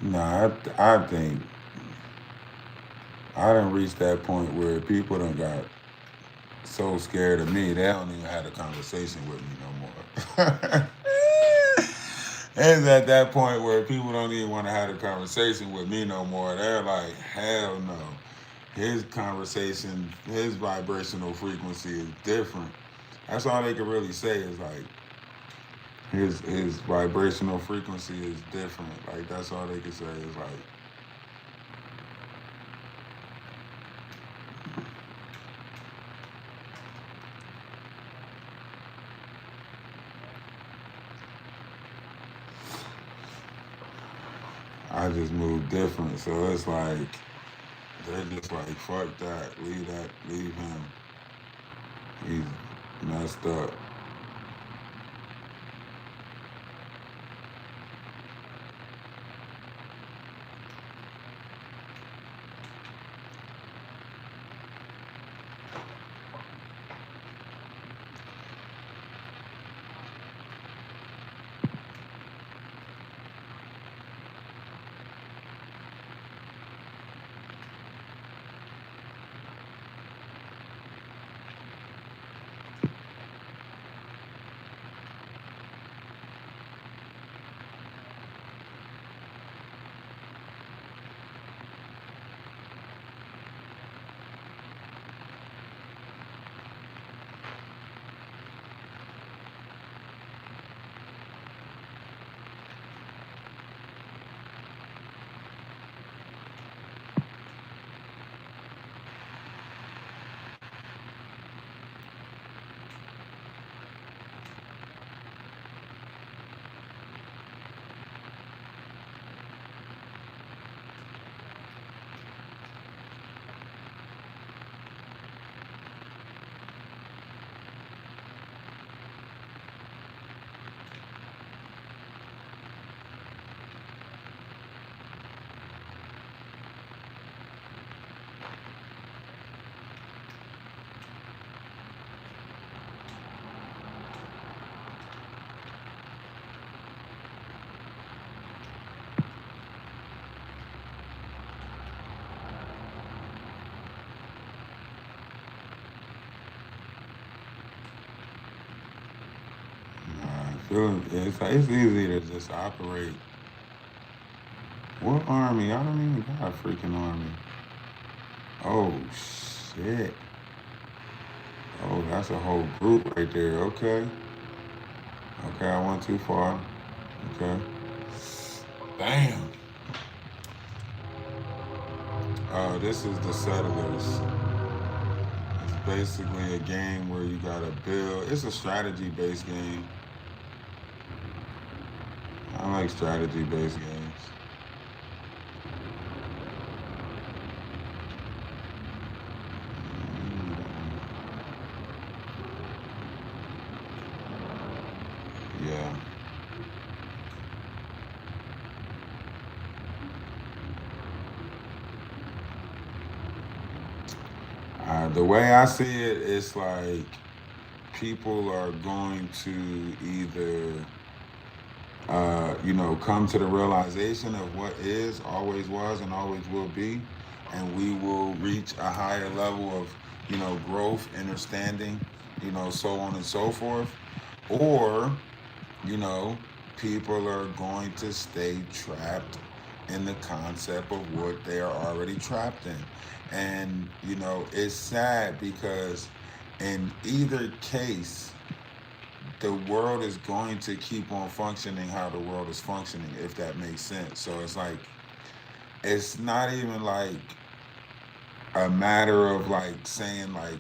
Nah, I think I done reached that point where people done got so scared of me, they don't even have a conversation with me no more. It's at that point where people don't even want to have a conversation with me no more. They're like, hell no. His conversation, his vibrational frequency is different. That's all they can really say is like his vibrational frequency is different. Like that's all they can say is like I just move different. So it's like they're just like, fuck that, leave him. He's messed up. It's easy to just operate. What army? I don't even got a freaking army. Oh shit. Oh, that's a whole group right there. Okay. Okay, I went too far. Okay. Damn. Oh, this is the Settlers. It's basically a game where you gotta build. It's a strategy-based game. I like strategy-based games. Yeah. The way I see it, it's like people are going to either, come to the realization of what is, always was, and always will be, and we will reach a higher level of, growth, understanding, so on and so forth, or, you know, people are going to stay trapped in the concept of what they are already trapped in. And, it's sad because in either case, the world is going to keep on functioning how the world is functioning, if that makes sense. So it's like, it's not even like a matter of like saying like,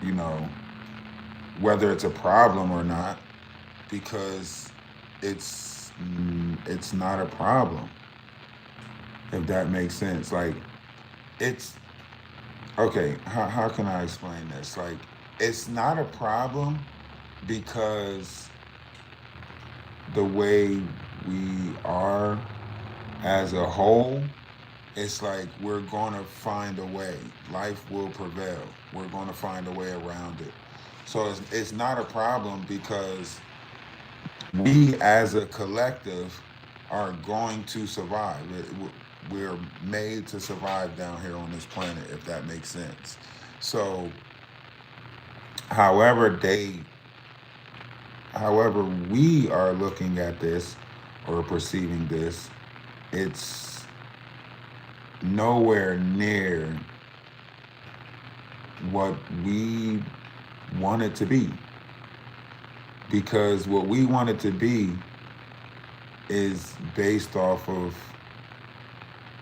you know, whether it's a problem or not, because it's not a problem, if that makes sense. Like, it's okay. How can I explain this? Like, it's not a problem because the way we are as a whole, it's like we're going to find a way. Life will prevail. We're going to find a way around it. So it's not a problem because we as a collective are going to survive. We're made to survive down here on this planet, if that makes sense. So, however they, however we are looking at this or perceiving this, it's nowhere near what we want it to be. Because what we want it to be is based off of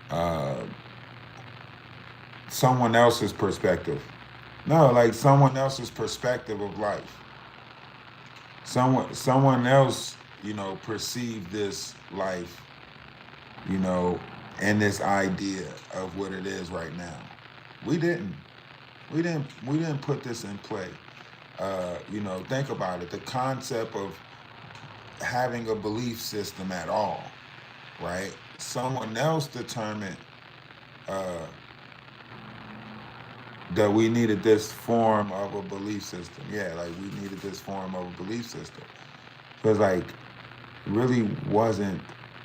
uh, someone else's perspective. No, like someone else's perspective of life. Someone else, perceived this life, you know, and this idea of what it is right now. We didn't. We didn't put this in play. Think about it. The concept of having a belief system at all, right? Someone else determined uh, that we needed this form of a belief system. Yeah, like we needed this form of a belief system. Because, like, really wasn't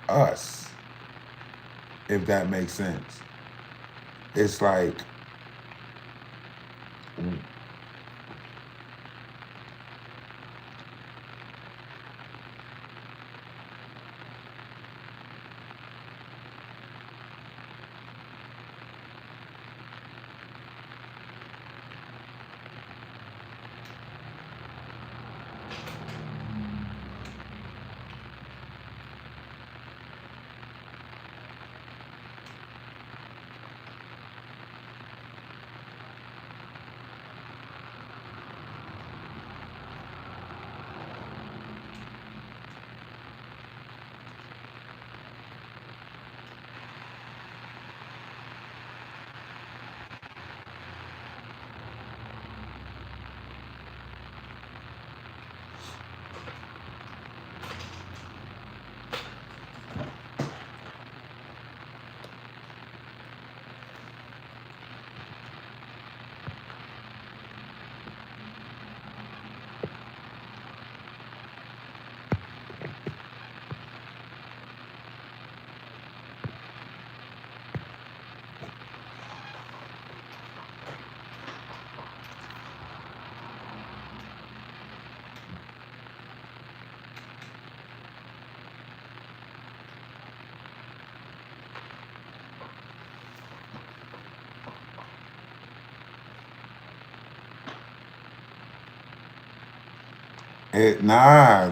us, if that makes sense. It's like,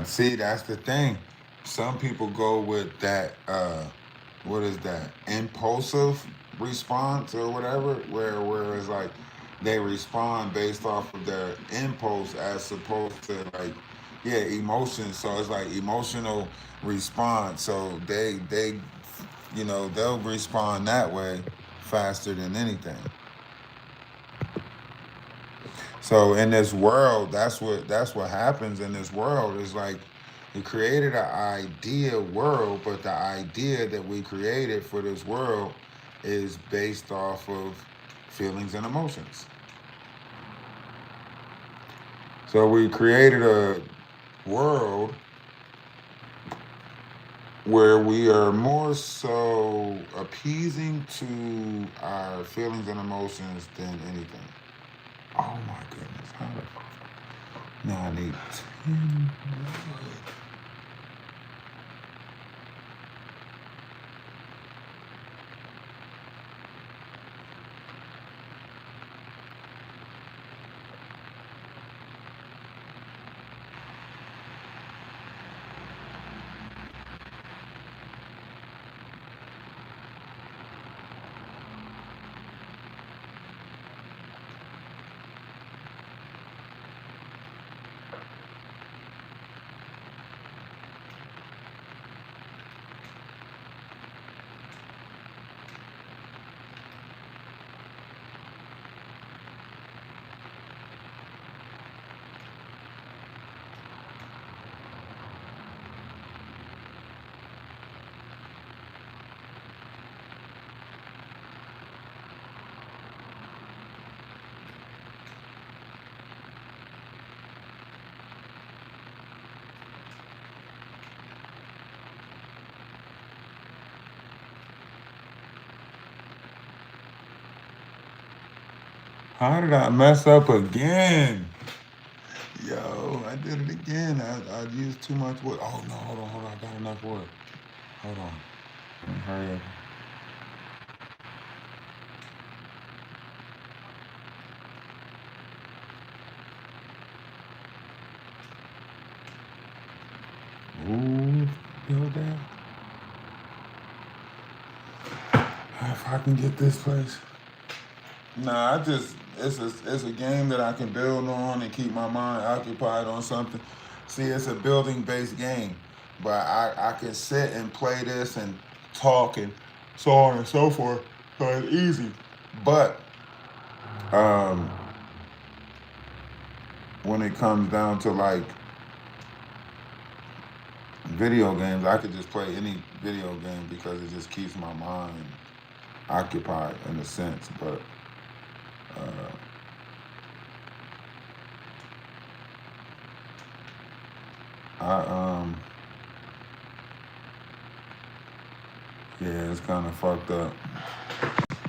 See, that's the thing. Some people go with that what is that? Impulsive response or whatever, where it's like they respond based off of their impulse as opposed to like yeah, emotion. So it's like emotional response. So they they'll respond that way faster than anything. So in this world, that's what happens in this world is like we created an idea world, but the idea that we created for this world is based off of feelings and emotions. So we created a world where we are more so appeasing to our feelings and emotions than anything. Oh my goodness. Now I need 10. How did I mess up again? Yo, I did it again. I used too much wood. Oh no, hold on. I got enough wood. Hold on. Hurry up. Ooh, build that. If I can get this place. Nah, it's a game that I can build on and keep my mind occupied on something. See, it's a building based game, but I can sit and play this and talk and so on and so forth. So it's easy. But um, when it comes down to like video games, I could just play any video game because it just keeps my mind occupied in a sense. But uh, I yeah, it's kind of fucked up.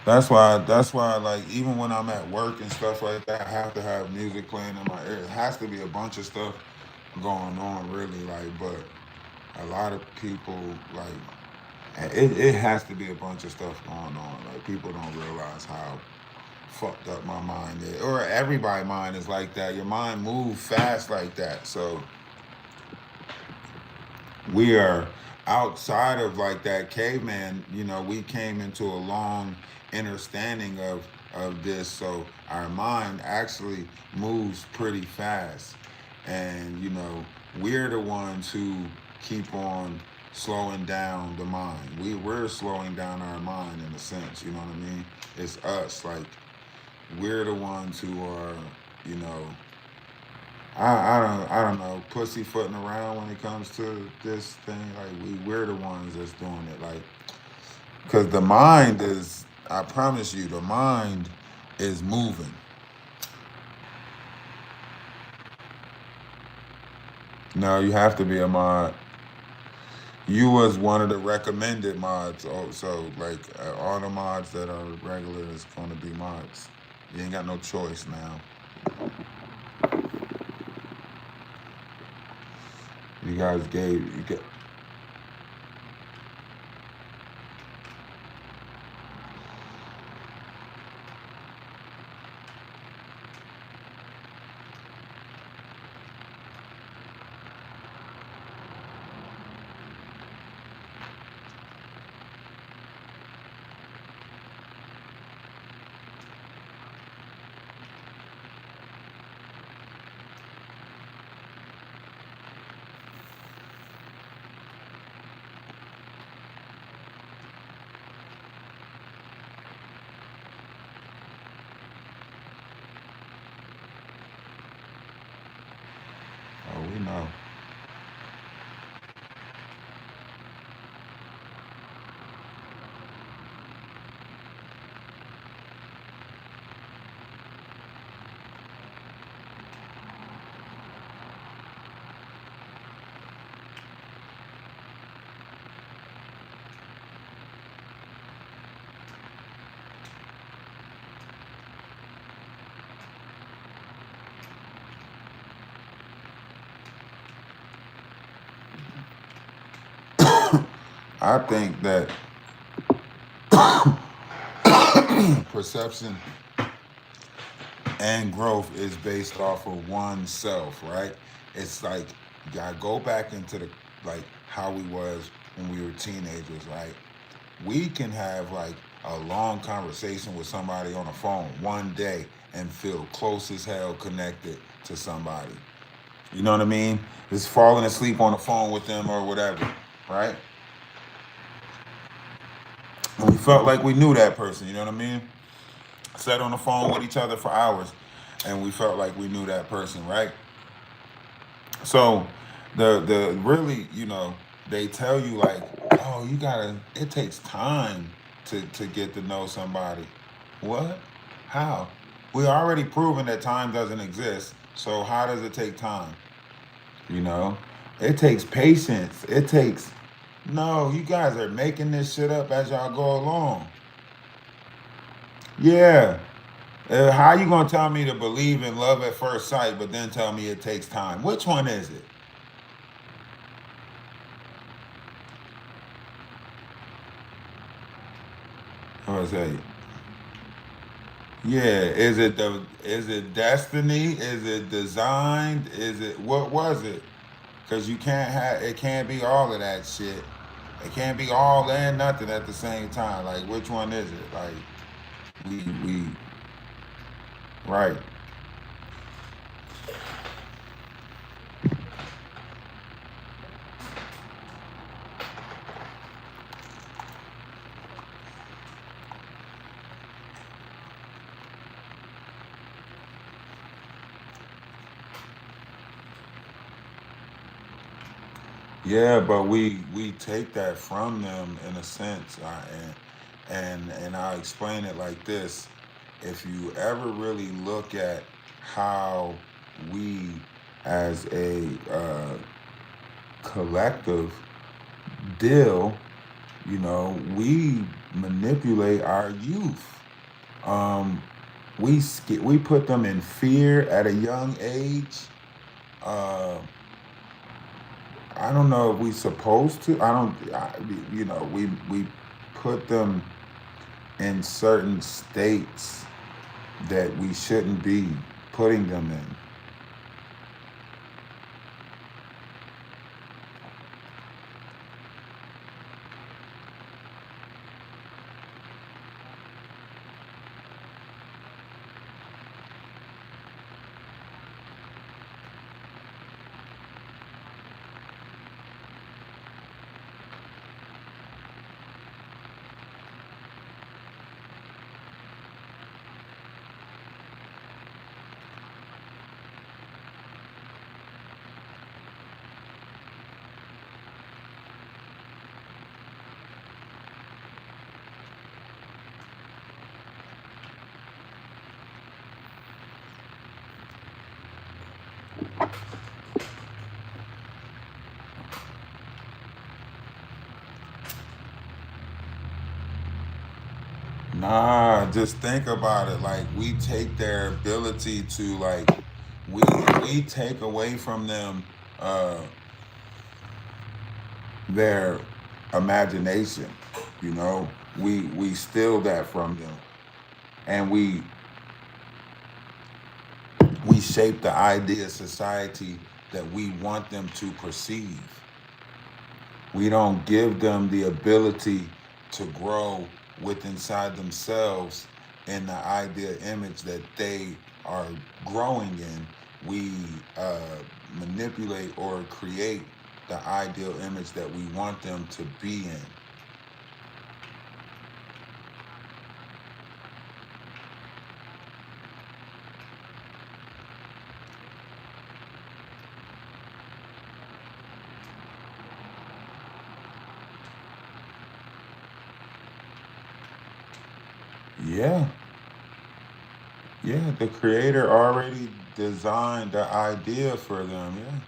That's why like even when I'm at work and stuff like that, I have to have music playing in my ear. It has to be a bunch of stuff going on really like, but a lot of people like it has to be a bunch of stuff going on. Like people don't realize how fucked up my mind is. Or everybody's mind is like that. Your mind moves fast like that. So we are outside of like that caveman, we came into a long understanding of this, so our mind actually moves pretty fast, and we're the ones who keep on slowing down the mind. We're slowing down our mind in a sense, you know what I mean? It's us, like we're the ones who are, you know I don't know, pussyfooting around when it comes to this thing. Like we're the ones that's doing it. Like, cause the mind is, I promise you, the mind is moving. No, you have to be a mod. You was one of the recommended mods. Oh, so like all the mods that are regular is gonna be mods. You ain't got no choice now. You guys gave you get. I think that perception and growth is based off of oneself, right? It's like you gotta go back into the like how we was when we were teenagers, right? We can have like a long conversation with somebody on the phone one day and feel close as hell connected to somebody. You know what I mean? Just falling asleep on the phone with them or whatever, right? And we felt like we knew that person, you know what I mean? Sat on the phone with each other for hours and we felt like we knew that person, right? So the really, they tell you like, oh, you gotta it takes time to get to know somebody. What? How? We already proven that time doesn't exist. So how does it take time? You know? It takes patience. It takes no, you guys are making this shit up as y'all go along. Yeah. How you gonna tell me to believe in love at first sight, but then tell me it takes time? Which one is it? What was that? Yeah, is it destiny? Is it designed? Is it what was it? Because you can't have it can't be all of that shit. It can't be all and nothing at the same time. Like which one is it? Like we right. Yeah, but we take that from them in a sense, and I'll explain it like this: if you ever really look at how we, as a collective, deal, we manipulate our youth. Um, we put them in fear at a young age. Uh, I don't know if we supposed to. I don't. We put them in certain states that we shouldn't be putting them in. Nah, just think about it. Like we take their ability to we we take away from them uh, their imagination. You know, we steal that from them, and we shape the idea of society that we want them to perceive. We don't give them the ability to grow with inside themselves in the idea image that they are growing in. We manipulate or create the ideal image that we want them to be in. Yeah, yeah, the creator already designed the idea for them. Yeah.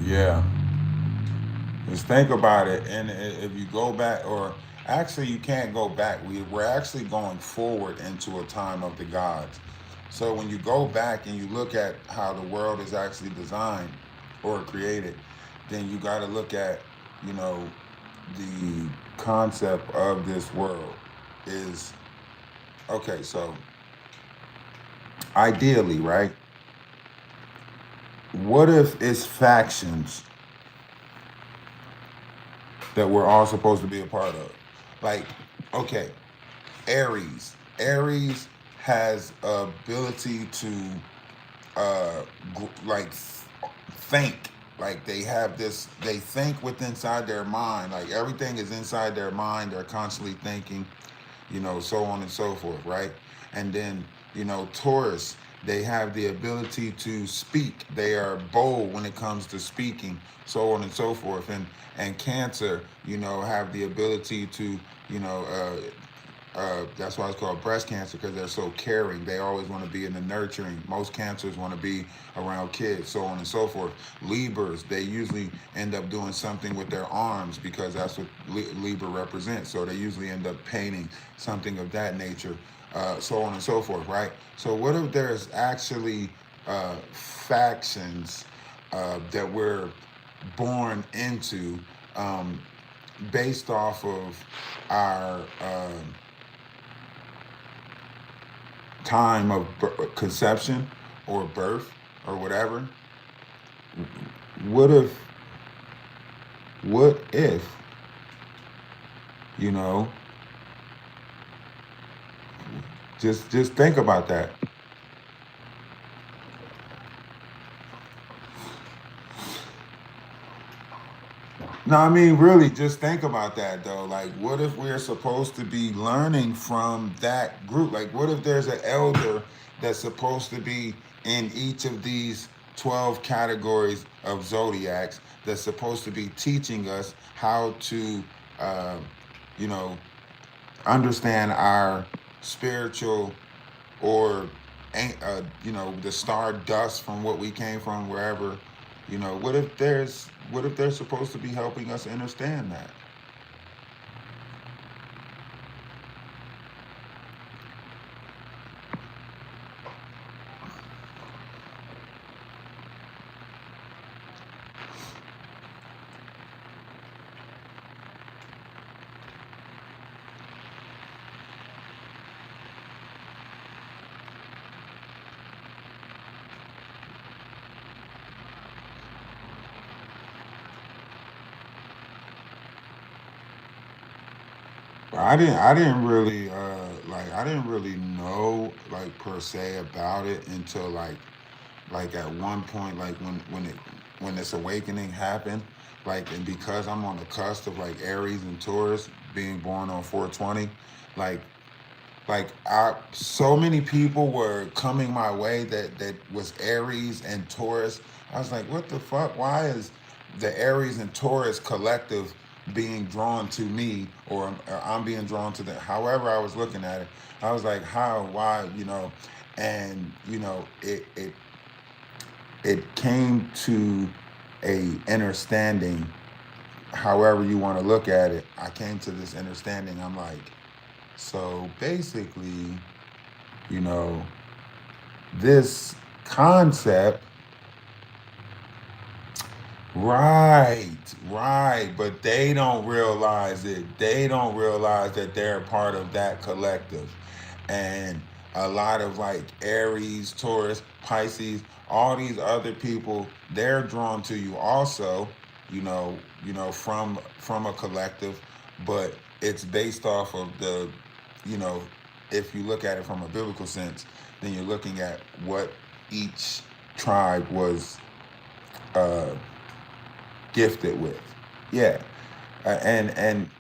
Yeah. Just think about it, and if you go back, or actually you can't go back. We're actually going forward into a time of the gods. So when you go back and you look at how the world is actually designed or created, then you got to look at, you know, the concept of this world is okay. So ideally, right? What if it's factions that we're all supposed to be a part of? Like, okay, Aries. Aries has ability to like think. Like they have this, they think with inside their mind. Like everything is inside their mind. They're constantly thinking, you know, so on and so forth, right? And then, you know, Taurus, they have the ability to speak. They are bold when it comes to speaking, so on and so forth. And Cancer, you know, have the ability to, you know, that's why it's called breast cancer, because they're so caring. They always want to be in the nurturing. Most cancers want to be around kids, so on and so forth. Libras, they usually end up doing something with their arms because that's what Libra represents. So they usually end up painting something of that nature, so on and so forth, right? So what if there's actually factions that we're born into based off of our time of conception or birth or whatever? What if, what if, you know, just think about that. No, I mean, really, just think about that though. Like, what if we're supposed to be learning from that group? Like, what if there's an elder that's supposed to be in each of these 12 categories of zodiacs that's supposed to be teaching us how to, uh, you know, understand our spiritual or you know, the star dust from what we came from, wherever, you know, what if they're supposed to be helping us understand that? I didn't really like, I didn't really know like per se about it until like at one point, like when this awakening happened, like, and because I'm on the cusp of like Aries and Taurus, being born on 420, like I, so many people were coming my way that was Aries and Taurus. I was like, what the fuck? Why is the Aries and Taurus collective being drawn to me, or I'm being drawn to them? However, I was looking at it, I was like, how? Why? You know, and you know, it came to a understanding. However you want to look at it, I came to this understanding. I'm like, so basically, you know, this concept, right, right, but they don't realize it. They don't realize that they're part of that collective. And a lot of like Aries, Taurus, Pisces, all these other people, they're drawn to you also, from a collective, but it's based off of the, you know, if you look at it from a biblical sense, then you're looking at what each tribe was uh, gifted with. Yeah, and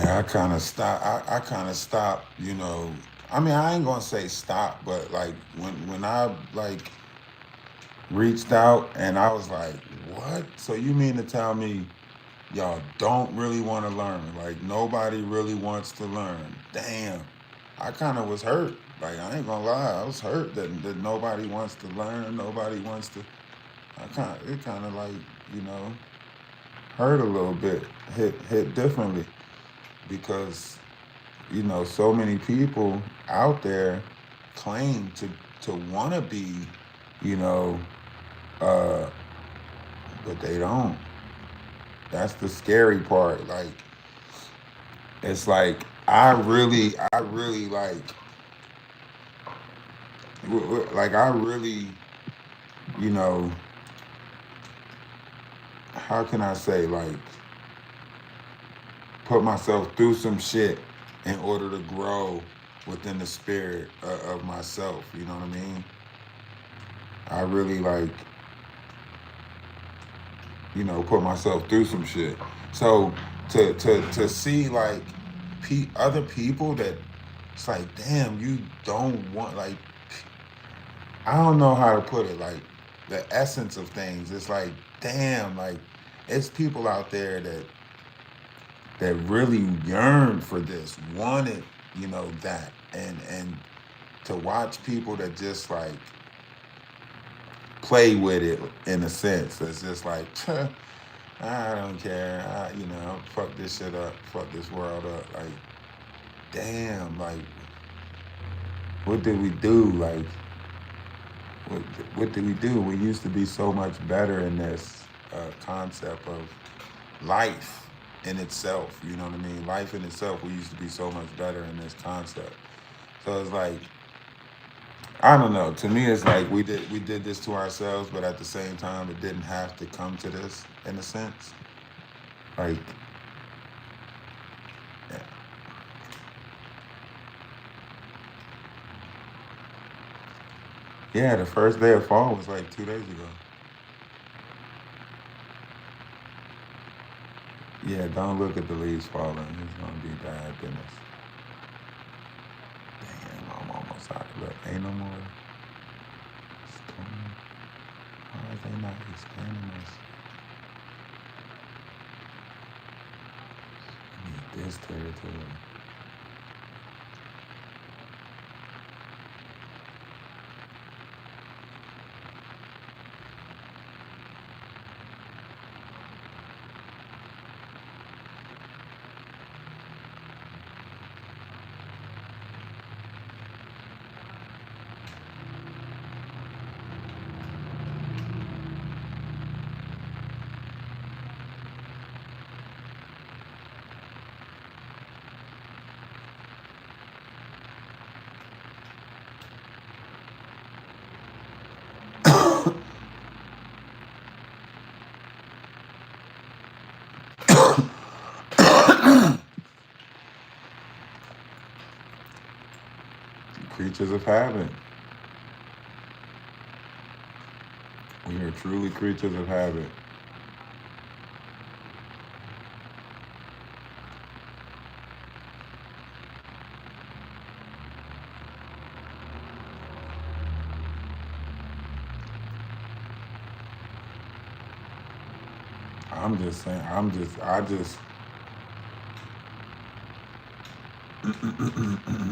Yeah, I kind of stop. I kind of stop. I mean, I ain't gonna say stop, but like when I like reached out and I was like, what? So you mean to tell me y'all don't really want to learn? Like nobody really wants to learn. Damn. I kind of was hurt. Like I ain't gonna lie, I was hurt that nobody wants to learn. Nobody wants to. It kind of like you know hurt a little bit. Hit differently because so many people out there claim to want to be you know uh but they don't. That's the scary part. Like it's like I really like I really you know how can I say like put myself through some shit in order to grow within the spirit of myself. You know what I mean? I really put myself through some shit. So to see like other people that it's like, damn, you don't want like I don't know how to put it. Like the essence of things. It's like, damn, like it's people out there that really yearn for this, wanted, that, and to watch people that just like play with it in a sense. It's just like, I don't care. Fuck this shit up. Fuck this world up. Like, damn. Like, what did we do? Like, what did we do? We used to be so much better in this concept of life in itself. You know what I mean? Life in itself. We used to be so much better in this concept. So it's like, I don't know. To me, it's like we did this to ourselves, but at the same time, it didn't have to come to this in a sense. Like, yeah. Yeah, the first day of fall was like 2 days ago. Yeah, don't look at the leaves falling. It's gonna be bad business. Damn, I'm almost out of it. Ain't no more storm. Why is they not expanding this? I need this territory. Creatures of habit. We are truly creatures of habit. I'm just saying,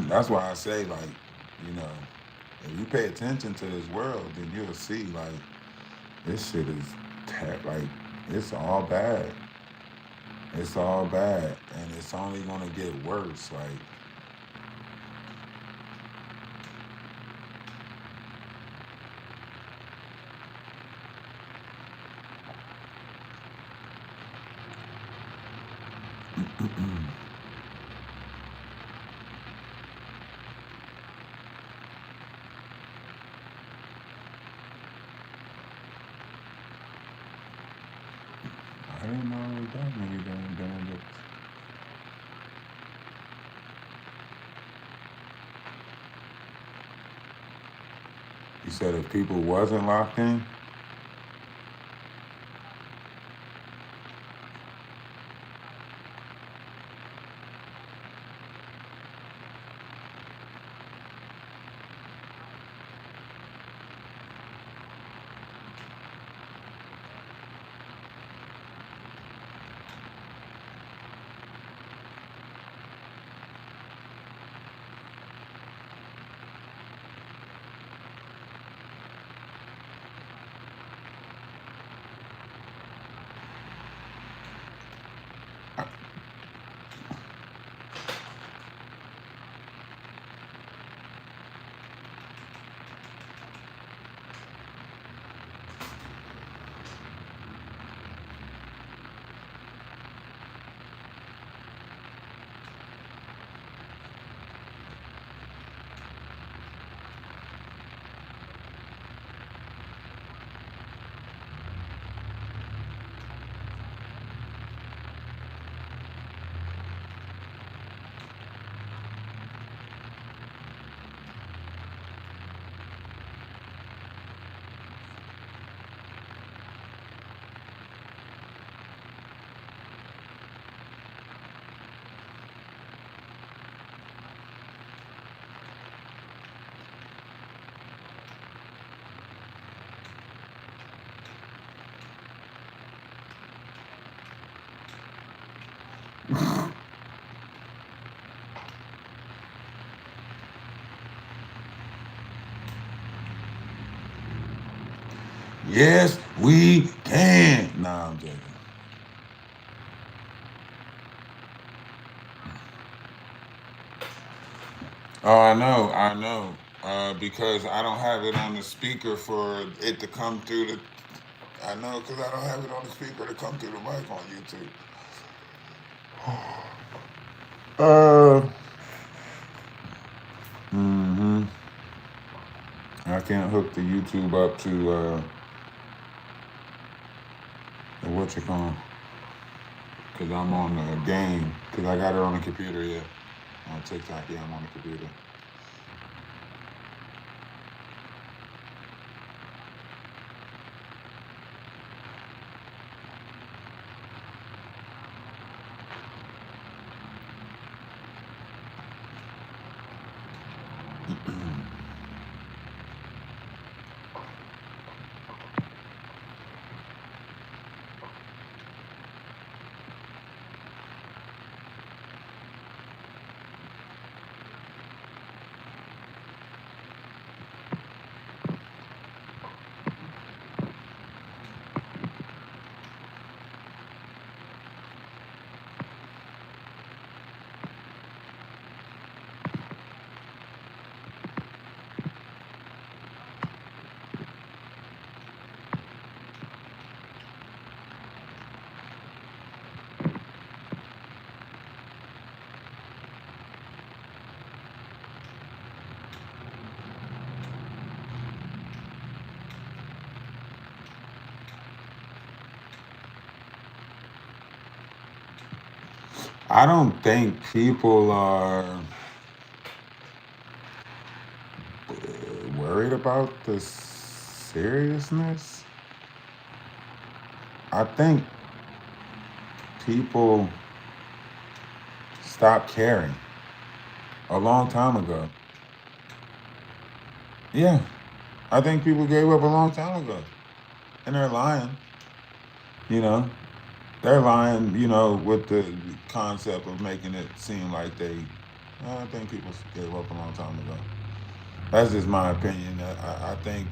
that's why I say, like, you know, if you pay attention to this world, then you'll see, like, this shit is, like, it's all bad. It's all bad. And it's only going to get worse. Like, I didn't know it was that many damn books. You said if people wasn't locked in, Yes, we can. Nah, I'm joking. Oh, I know. Because I don't have it on the speaker for it to come through the. I know, because I don't have it on the speaker to come through the mic on YouTube. Uh, hmm I can't hook the YouTube up to the what you call, because I'm on the game, because I got it on the computer, yeah. On TikTok, yeah, I'm on the computer. I don't think people are worried about the seriousness. I think people stopped caring a long time ago. Yeah, I think people gave up a long time ago. And they're lying, you know. They're lying, with the concept of making it seem like I think people gave up a long time ago. That's just my opinion. I think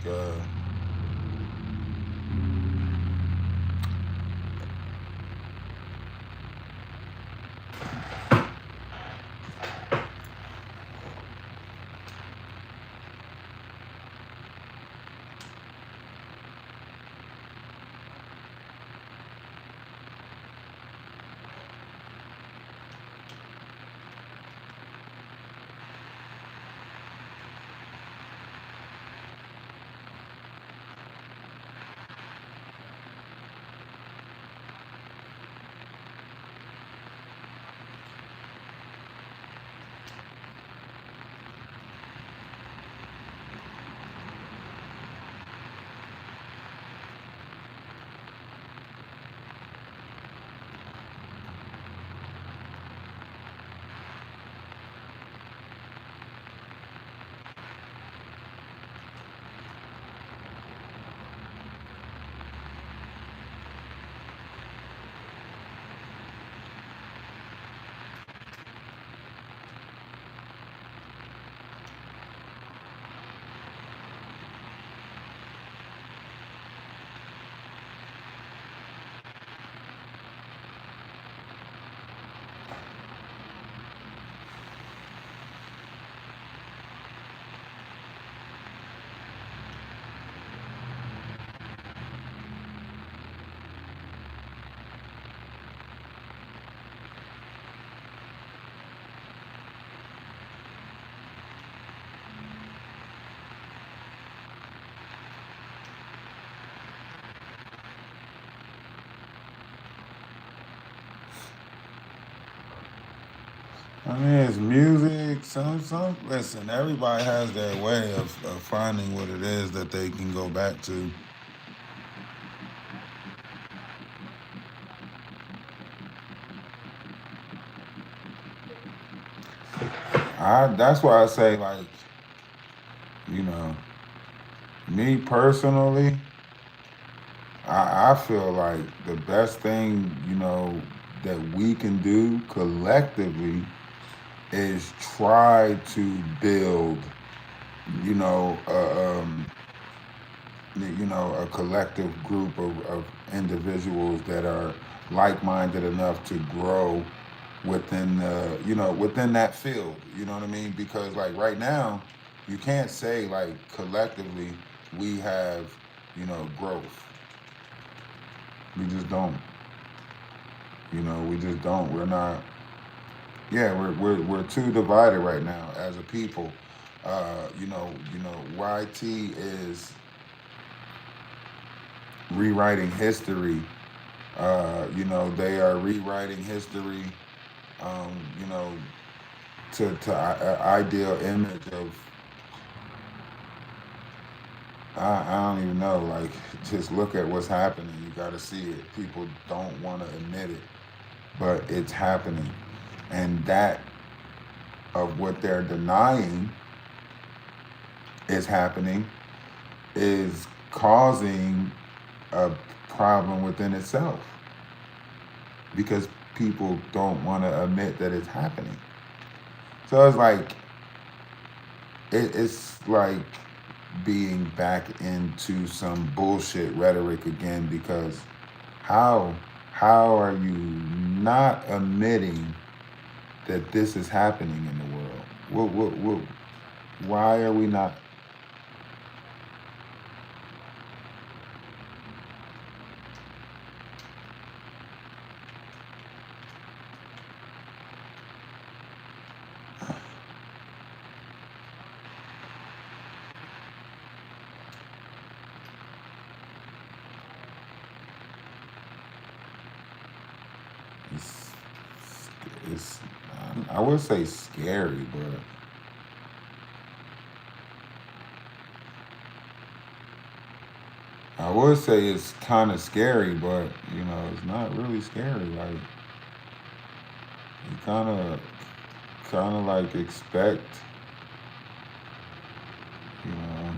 it's music. Listen, everybody has their way of finding what it is that they can go back to. That's why I say, like, you know, me personally, I feel like the best thing, that we can do collectively is try to build, you know, a collective group of individuals that are like-minded enough to grow within within that field. You know what I mean? Because like right now, you can't say like collectively we have growth. We just don't. We just don't. We're not. Yeah, we're too divided right now as a people. YT is rewriting history. They are rewriting history. Um, you know, to ideal image of I don't even know. Like, just look at what's happening. You got to see it. People don't want to admit it, but it's happening, and that of what they're denying is happening is causing a problem within itself because people don't want to admit that it's happening. So it's like it's like being back into some bullshit rhetoric again because how how are you not admitting that this is happening in the world? Why are we not? It's, it's I would say scary, but I would say it's kind of scary, but it's not really scary. Like you kind of like expect, you know.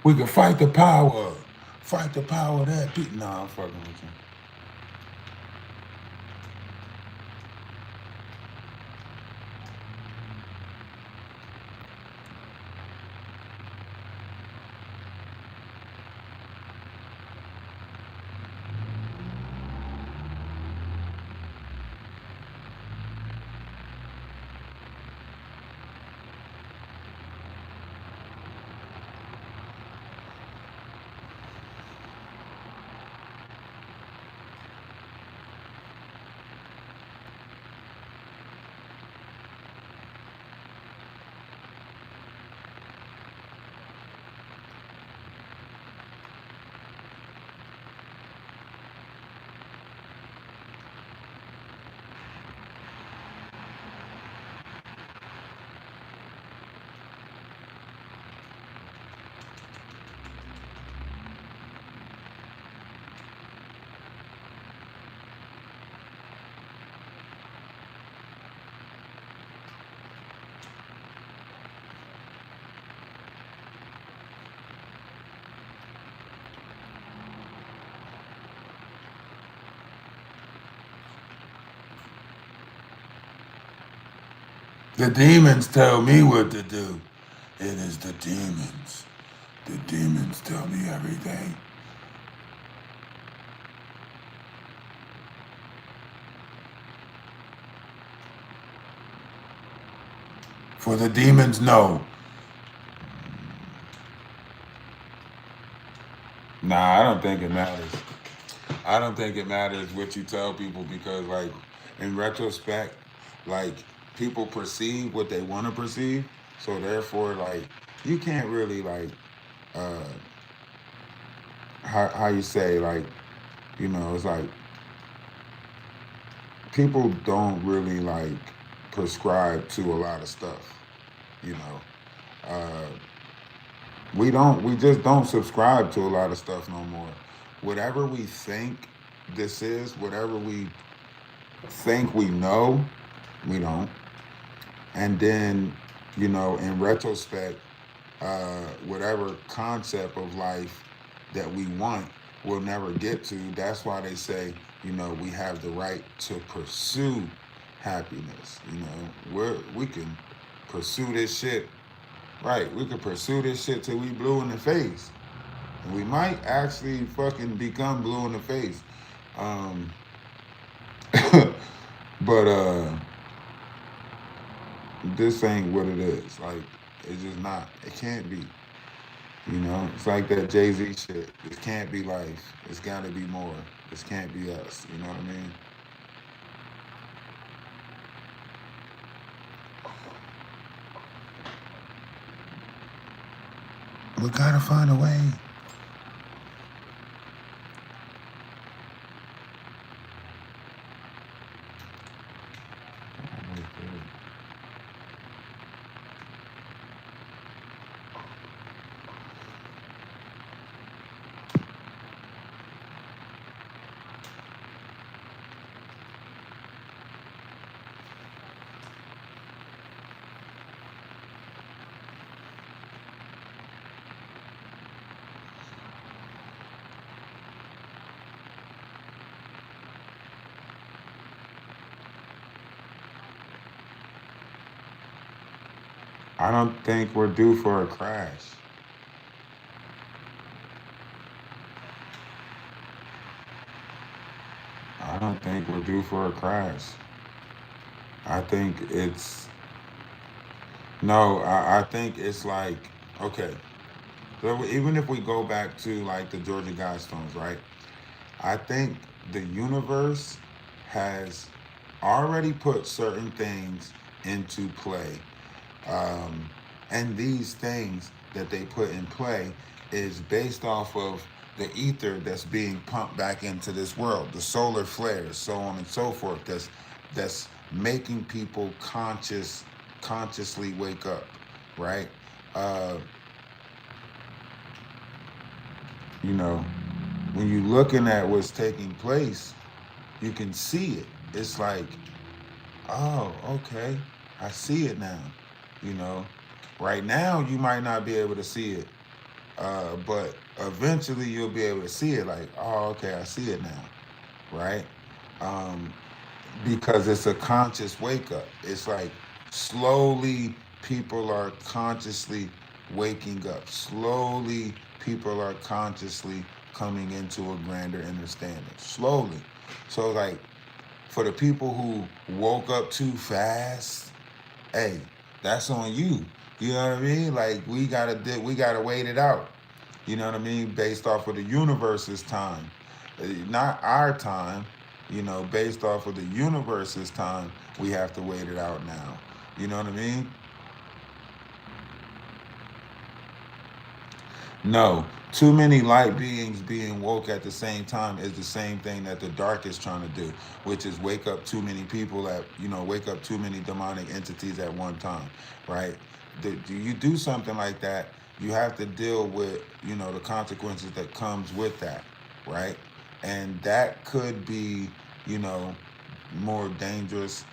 We can fight the power. Fight the power of that. Nah, I'm fucking with you. The demons tell me what to do. It is the demons. The demons tell me everything. For the demons know. Nah, I don't think it matters. I don't think it matters what you tell people because, like, in retrospect, like, people perceive what they want to perceive. So, therefore, like, you can't really, like, uh, how you say, like, it's like people don't really like prescribe to a lot of stuff, you know. Uh, we just don't subscribe to a lot of stuff no more. Whatever we think this is, whatever we think we know, we don't. And then, in retrospect, whatever concept of life that we want, we'll never get to. That's why they say, we have the right to pursue happiness. We can pursue this shit. Right, we can pursue this shit till we blue in the face. And we might actually fucking become blue in the face. Um, but this ain't what it is. Like, it's just not. It can't be. It's like that Jay-Z shit. It can't be life. It's gotta be more. This can't be us. You know what I mean? We gotta find a way. I don't think we're due for a crash. I don't think we're due for a crash. I think it's no. I think it's like okay. So even if we go back to like the Georgia Guidestones, right? I think the universe has already put certain things into play. And these things that they put in play is based off of the ether that's being pumped back into this world, the solar flares, so on and so forth. That's making people consciously wake up, right? Uh, when you're looking at what's taking place, you can see it. It's like, oh, okay, I see it now. You know, right now you might not be able to see it, but eventually you'll be able to see it. Like, oh, okay, I see it now, right? Um, because it's a conscious wake up. It's like slowly people are consciously waking up. Slowly people are consciously coming into a grander understanding. Slowly. So like for the people who woke up too fast, hey, that's on you. You know what I mean? Like we gotta wait it out. You know what I mean? Based off of the universe's time, not our time. Based off of the universe's time, we have to wait it out now. You know what I mean? No, too many light beings being woke at the same time is the same thing that the dark is trying to do, which is wake up too many people wake up too many demonic entities at one time, right? Do you do something like that, you have to deal with, the consequences that comes with that, right? And that could be, more dangerous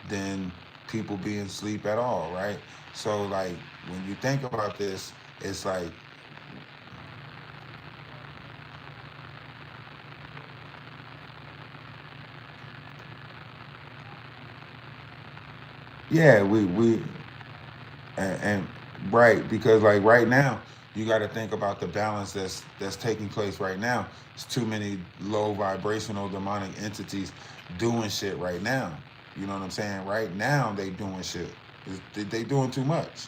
than people being asleep at all, right? So like when you think about this, it's like yeah, we and right, because like right now you got to think about the balance that's taking place right now. It's too many low vibrational demonic entities doing shit right now. You know what I'm saying? Right now they doing shit. They doing too much.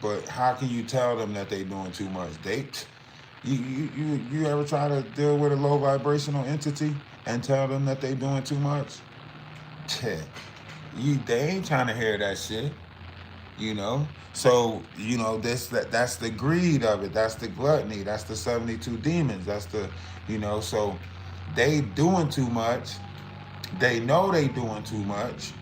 But how can you tell them that they doing too much? You ever try to deal with a low vibrational entity and tell them that they doing too much? They ain't trying to hear that shit. So that's the greed of it, that's the gluttony, that's the 72 demons, that's the so they doing too much, They know they doing too much,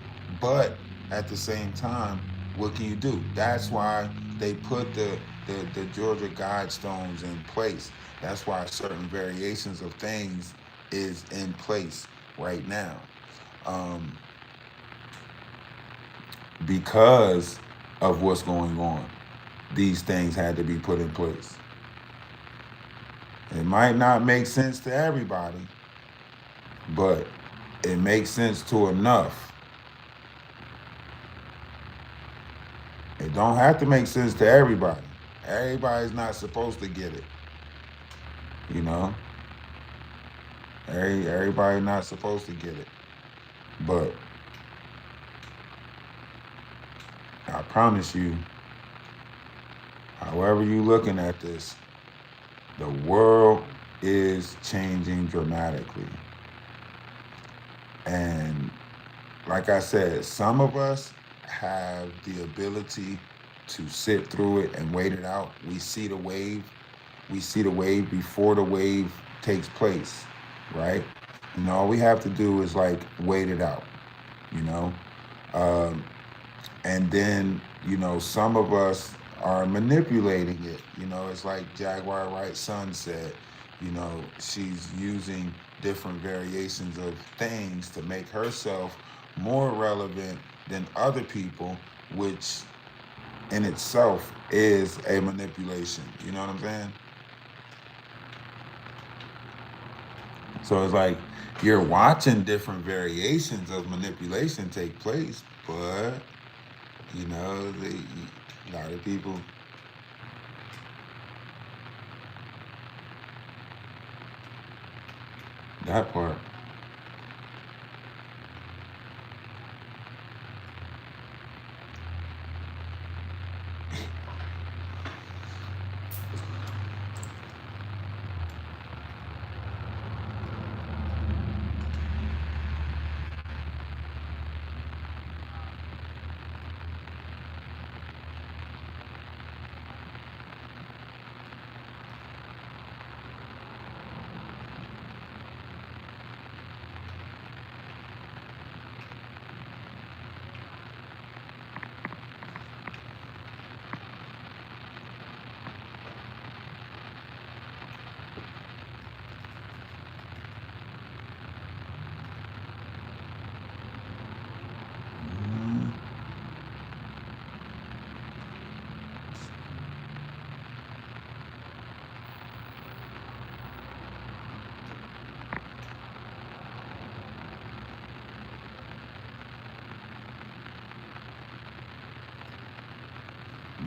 but at the same time, what can you do? That's why they put the Georgia Guidestones in place. That's why certain variations of things is in place right now. Um, because of what's going on, these things had to be put in place. It might not make sense to everybody, but it makes sense to enough. It don't have to make sense to everybody. Everybody's not supposed to get it. You know? Everybody not supposed to get it. But I promise you, however you looking at this, the world is changing dramatically. And like I said, some of us have the ability to sit through it and wait it out. We see the wave. We see the wave before the wave takes place, right? You know, all we have to do is like wait it out, you know? Um, and then, you know, some of us are manipulating it. You know, it's like Jaguar Wright's son said, you know, she's using different variations of things to make herself more relevant than other people, which in itself is a manipulation. You know what I'm saying? So it's like you're watching different variations of manipulation take place, but you know, a lot of people. That part.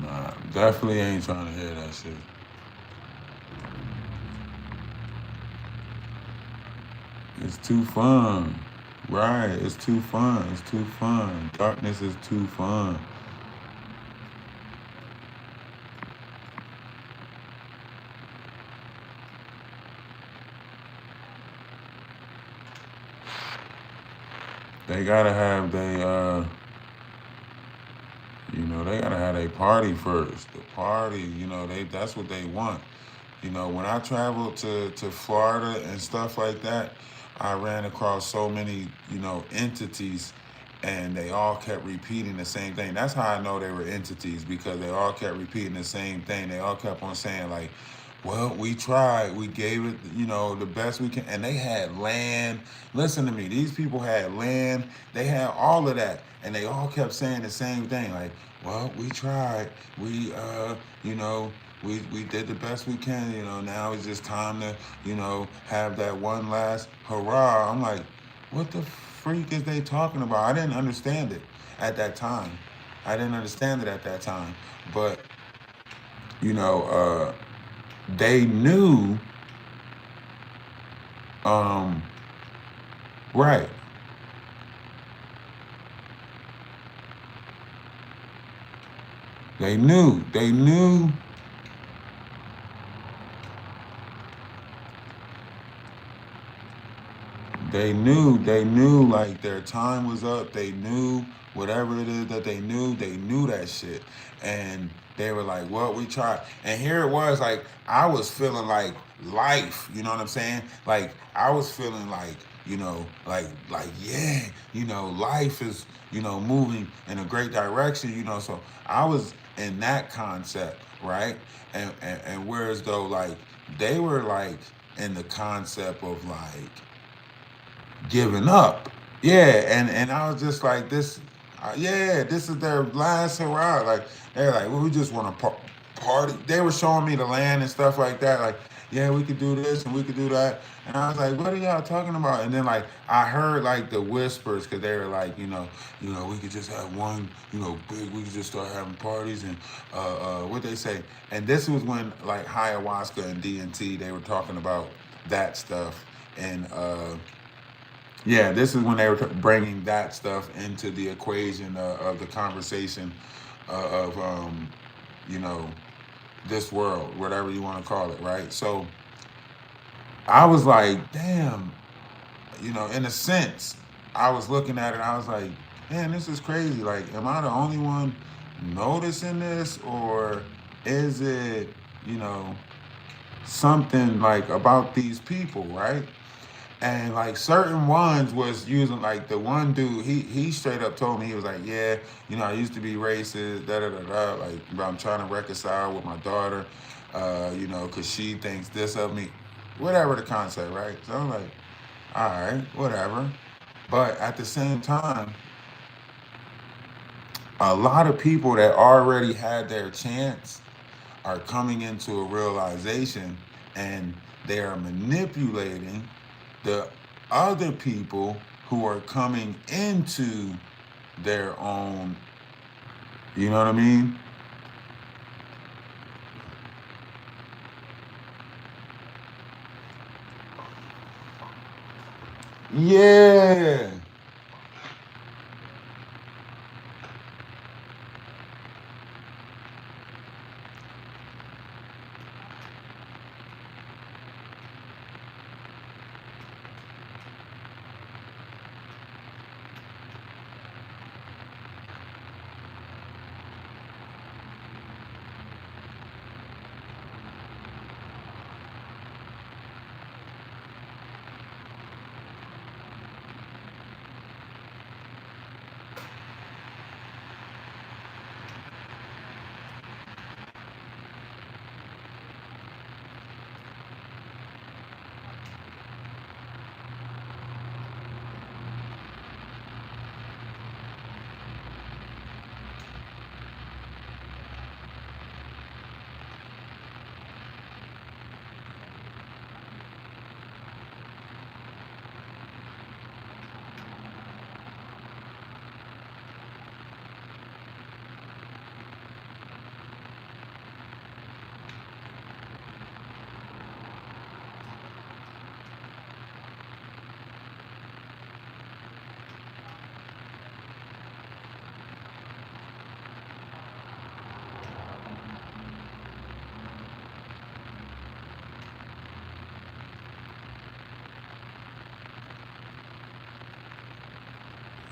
Nah, definitely ain't trying to hear that shit. It's too fun. Right, it's too fun. It's too fun. Darkness is too fun. They gotta have they gotta have a party first. The party, that's what they want. You know, when I traveled to Florida and stuff like that, I ran across so many, entities, and they all kept repeating the same thing. That's how I know they were entities, because they all kept repeating the same thing. They all kept on saying like, well, we tried. We gave it, the best we can. And they had land. Listen to me. These people had land. They had all of that. And they all kept saying the same thing. Like, well, we tried. We did the best we can. Now it's just time to, have that one last hurrah. I'm like, what the freak is they talking about? I didn't understand it at that time. But, they knew, right. They knew like their time was up. They knew whatever it is that they knew that shit. And they were like, well, we tried. And here it was, like, I was feeling like life, you know what I'm saying? Like, I was feeling like yeah, life is, moving in a great direction, so I was in that concept, right? And whereas though like they were like in the concept of like giving up. Yeah, and I was just like this. Yeah, this is their last hurrah. Like they're like, well, we just want to party. They were showing me the land and stuff like that. Like, yeah, we could do this and we could do that. And I was like, what are y'all talking about? And then like I heard like the whispers because they were like, we could just have one, big. We could just start having parties and what they say. And this was when like ayahuasca and DNT they were talking about that stuff and. Yeah, this is when they were bringing that stuff into the equation of the conversation of, you know, this world, whatever you want to call it, right? So I was like, damn, in a sense, I was looking at it, I was like, man, this is crazy. Like, am I the only one noticing this, or is it, you know, something like about these people, right? And like certain ones was using like the one dude, he straight up told me, he was like, yeah, I used to be racist, da da da da, like, but I'm trying to reconcile with my daughter, cause she thinks this of me, whatever the concept, right? So I'm like, all right, whatever. But at the same time, a lot of people that already had their chance are coming into a realization, and they are manipulating the other people who are coming into their own, you know what I mean? Yeah.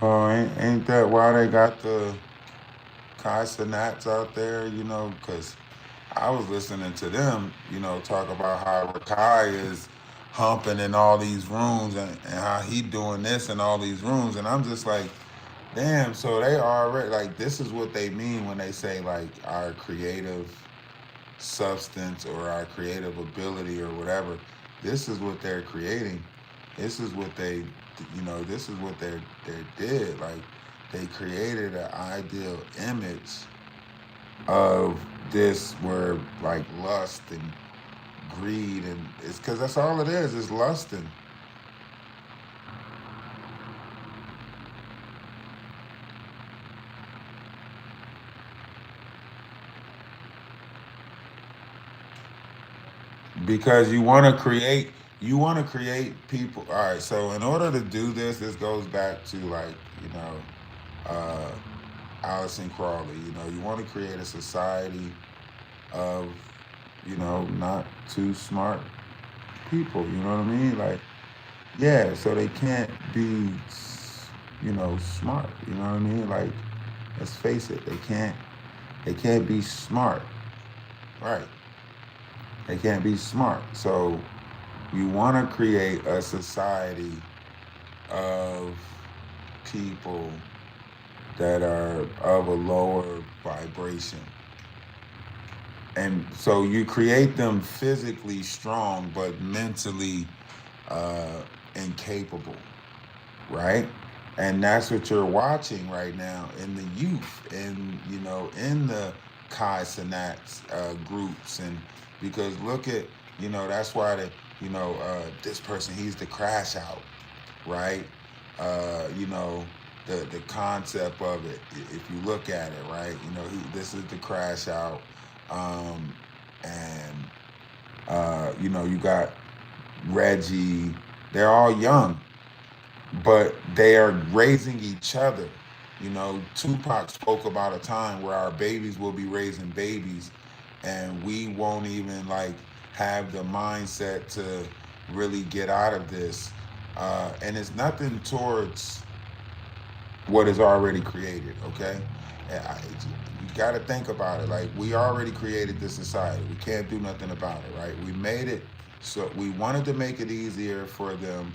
Oh, ain't that why they got the Nats out there, because I was listening to them, talk about how Rakai is humping in all these rooms and how he doing this in all these rooms. And I'm just like, damn, so they already, like, this is what they mean when they say, like, our creative substance or our creative ability or whatever. This is what they're creating. This is what this is what they did. Like, they created an ideal image of this where like lust and greed, and it's because that's all it is lusting. Because you want to create people. All right, so in order to do this goes back to like, uh Allison Crawley. You want to create a society of, not too smart people, you know what I mean? Like, yeah, so they can't be, smart, you know what I mean? Like, let's face it, they can't be smart, right? They can't be smart. So you want to create a society of people that are of a lower vibration. And so you create them physically strong, but mentally incapable, right? And that's what you're watching right now in the youth, and in the Kai Cenats groups, and because look at, that's why this person, he's the crash out, right? The concept of it, if you look at it, right? This is the crash out, and you got Reggie. They're all young, but they are raising each other. Tupac spoke about a time where our babies will be raising babies, and we won't even like have the mindset to really get out of this. And it's nothing towards what is already created, okay? You got to think about it. Like, we already created this society. We can't do nothing about it, right? We made it, so we wanted to make it easier for them,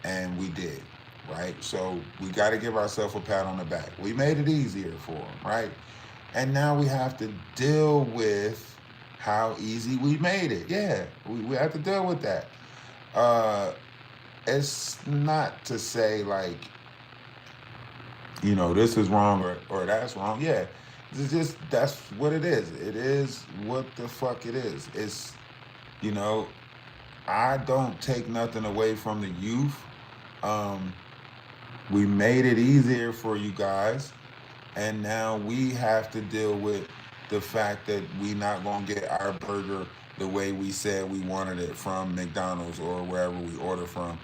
and we did, right? So we got to give ourselves a pat on the back. We made it easier for them, right? And now we have to deal with how easy we made it. Yeah, we have to deal with that. It's not to say like, this is wrong or that's wrong. Yeah, it's just, that's what it is. It is what the fuck it is. It's, I don't take nothing away from the youth. We made it easier for you guys, and now we have to deal with the fact that we not gonna get our burger the way we said we wanted it from McDonald's or wherever we order from.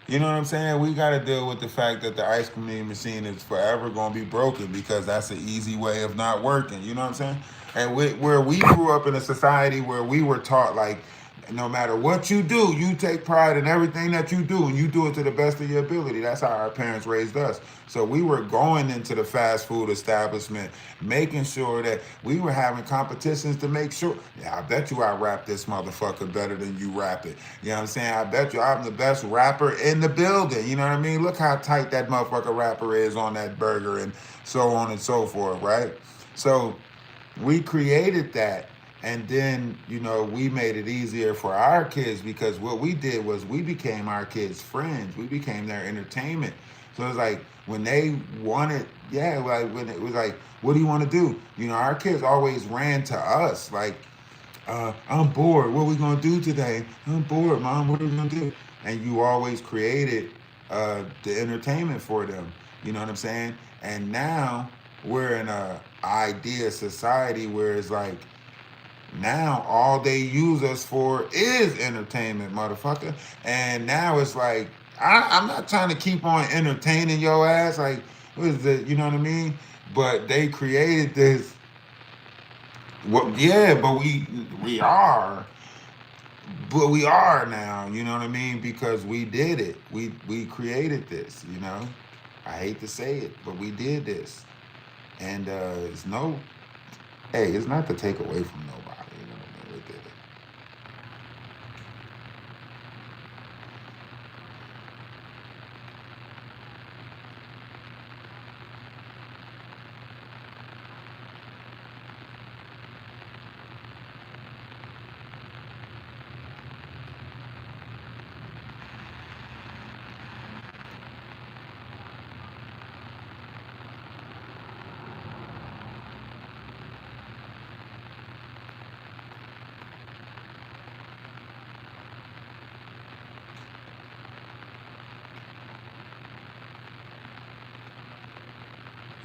You know what I'm saying? We got to deal with the fact that the ice cream machine is forever going to be broken, because that's an easy way of not working. You know what I'm saying? And where we grew up in a society where we were taught, like, no matter what you do, you take pride in everything that you do, and you do it to the best of your ability. That's how our parents raised us. So we were going into the fast food establishment, making sure that we were having competitions to make sure, yeah, I bet you I rap this motherfucker better than you rap it. You know what I'm saying? I bet you I'm the best rapper in the building. You know what I mean? Look how tight that motherfucker rapper is on that burger, and so on and so forth, right? So we created that. And then, we made it easier for our kids, because what we did was we became our kids' friends. We became their entertainment. So it's like when they wanted, like when it was like, what do you want to do? Our kids always ran to us like, I'm bored. What are we going to do today? I'm bored, Mom. What are we going to do? And you always created the entertainment for them. You know what I'm saying? And now we're in a idea society where it's like, now all they use us for is entertainment, motherfucker. And now it's like, I'm not trying to keep on entertaining your ass. Like, what is it? You know what I mean? But they created this. Well, yeah, but we are. But we are now, you know what I mean? Because we did it. We created this, I hate to say it, but we did this. And it's not to take away from nobody. You know what I mean? We did it.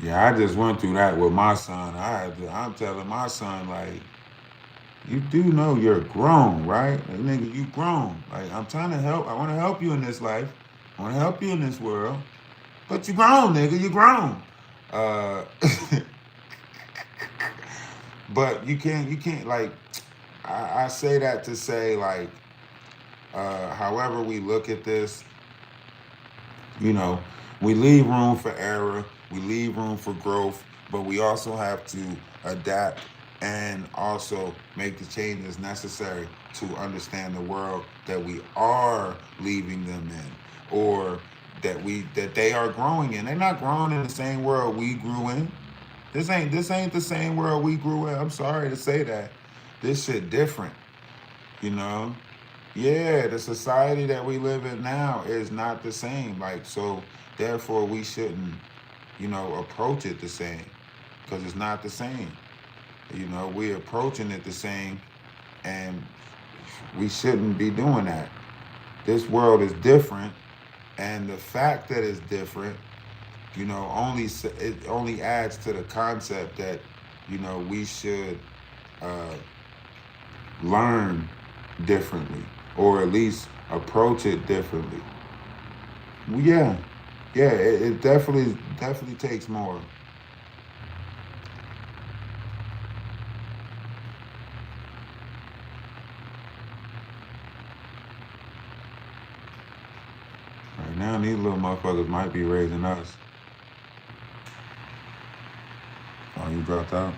Yeah, I just went through that with my son. I'm telling my son, like, you do know you're grown, right? Like, nigga, you grown. Like, I'm trying to help. I want to help you in this life. I want to help you in this world. But you grown, nigga. You grown. Uh, but you can't, like, I say that to say, like, however we look at this, we leave room for error, we leave room for growth, but we also have to adapt and also make the changes necessary to understand the world that we are leaving them in, or that they are growing in. They're not growing in the same world we grew in. This ain't the same world we grew in. I'm sorry to say that. This shit different, you know? Yeah, the society that we live in now is not the same. Like, so therefore we shouldn't, approach it the same. Because it's not the same. We're approaching it the same, and we shouldn't be doing that. This world is different, and the fact that it's different, it only adds to the concept that, we should learn differently, or at least approach it differently. Well, yeah, it definitely takes more. Right now, these little motherfuckers might be raising us. Oh, you dropped out?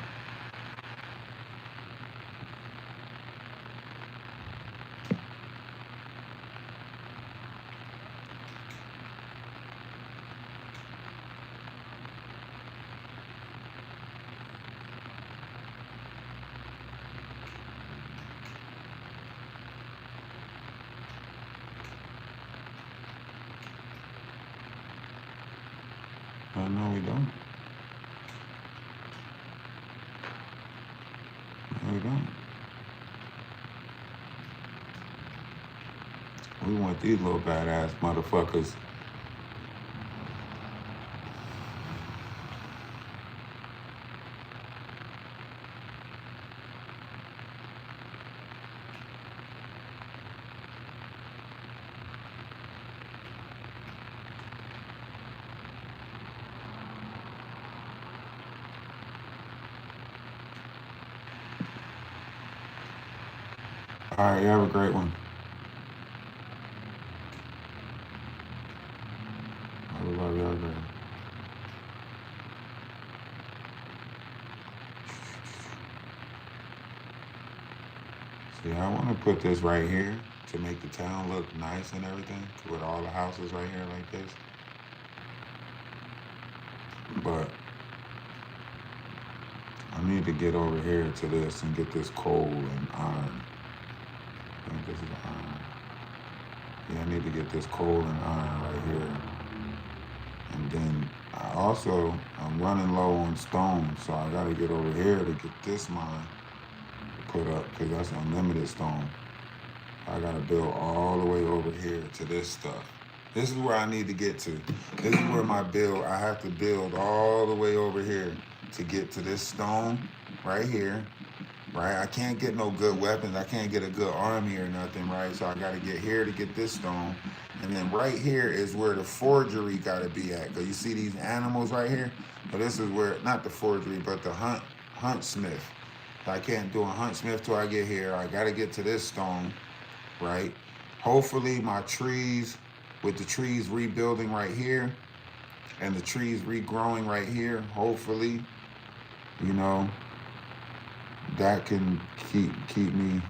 No, we don't. No, we don't. We want these little badass motherfuckers. All right, you have a great one. I love y'all great. See, I want to put this right here to make the town look nice and everything, with all the houses right here like this. But I need to get over here to this and get this coal and iron. I think this is iron. Yeah, I need to get this coal and iron right here. And then I'm running low on stone, so I gotta get over here to get this mine put up, because that's unlimited stone. I gotta build all the way over here to this stuff. This is where I need to get to. This is where I have to build all the way over here to get to this stone right here, right? I can't get no good weapons. I can't get a good army or nothing, right? So I gotta get here to get this stone. And then right here is where the forgery gotta be at. Cause you see these animals right here? But this is where, not the forgery, but the huntsmith. I can't do a huntsmith till I get here. I gotta get to this stone, right? Hopefully my trees, with the trees rebuilding right here and the trees regrowing right here, hopefully, that can keep me.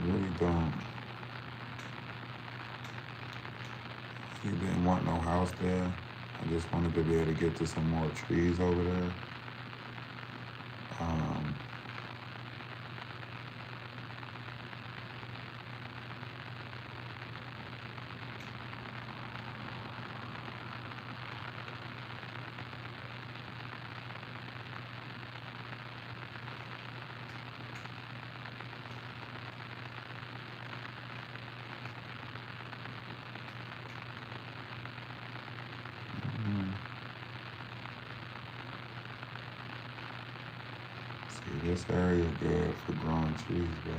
Really don't. You didn't want no house there. I just wanted to be able to get to some more trees over there. See, this area is good for growing trees, bro.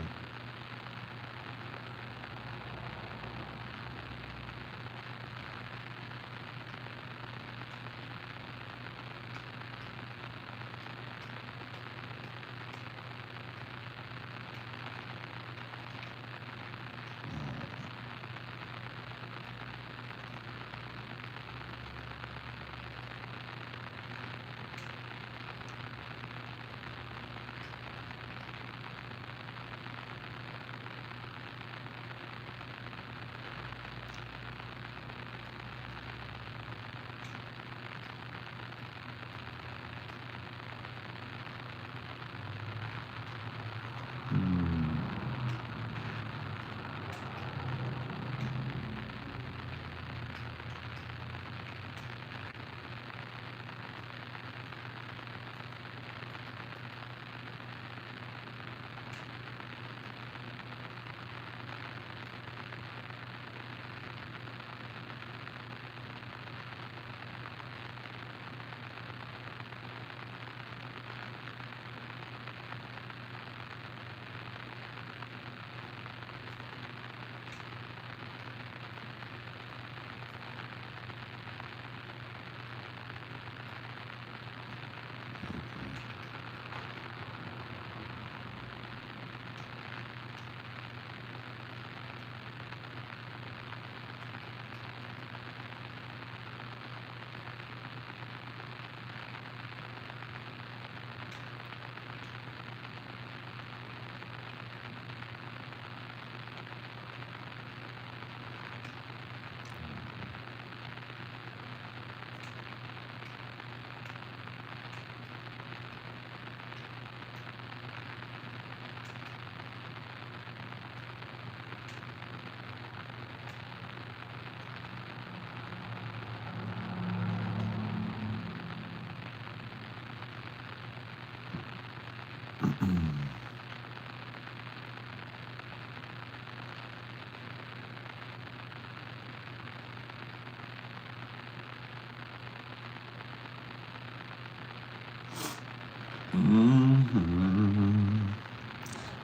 I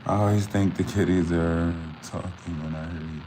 always think the kitties are talking when I hear you.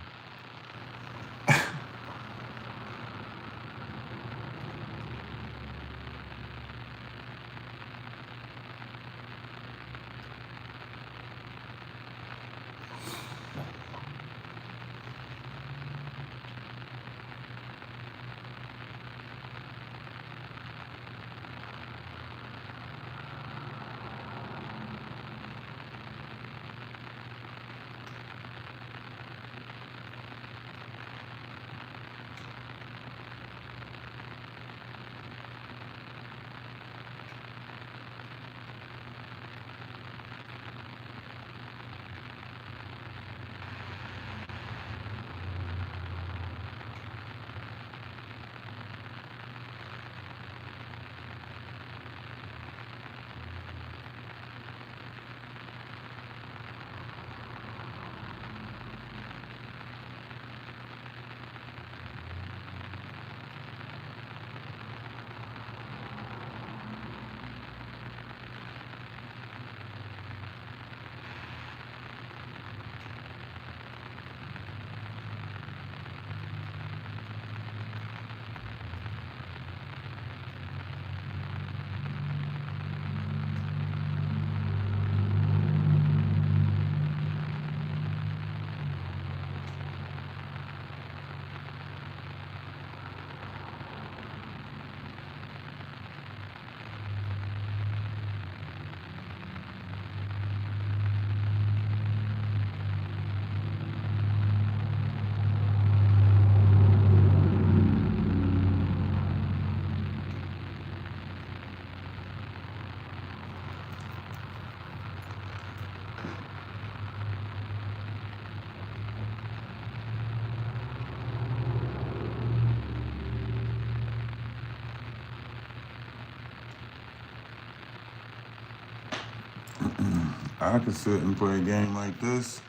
I could sit and play a game like this.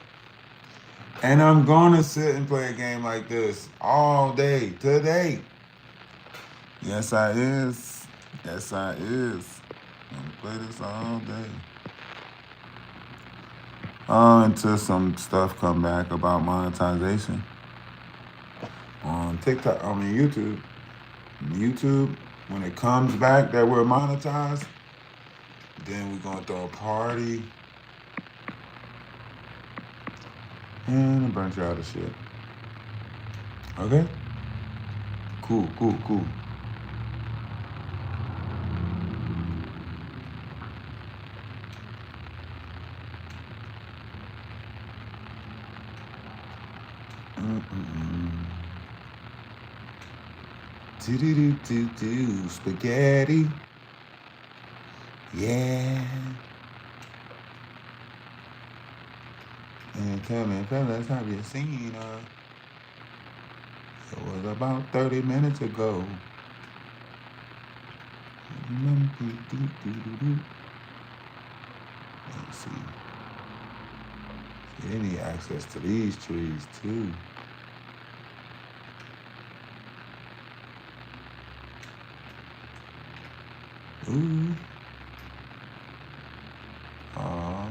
And I'm gonna sit and play a game like this all day today. Yes, I is. Yes, I is. I'm gonna play this all day. Until some stuff come back about monetization on TikTok. I mean YouTube. YouTube, when it comes back that we're monetized, then we're gonna throw a party and a bunch of other shit. Okay? Cool. Do spaghetti. Yeah. And tell me, fellas, have you seen it was about 30 minutes ago. Let's see. They need access to these trees too. Ooh. Aw.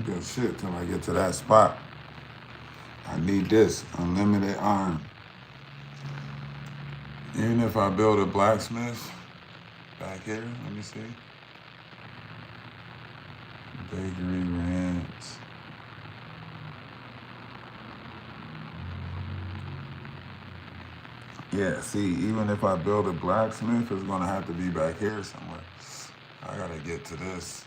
good shit till I get to that spot. I need this unlimited iron. Even if I build a blacksmith back here, let me see. Bakery rents. Yeah, see, even if I build a blacksmith, it's gonna have to be back here somewhere. I gotta get to this.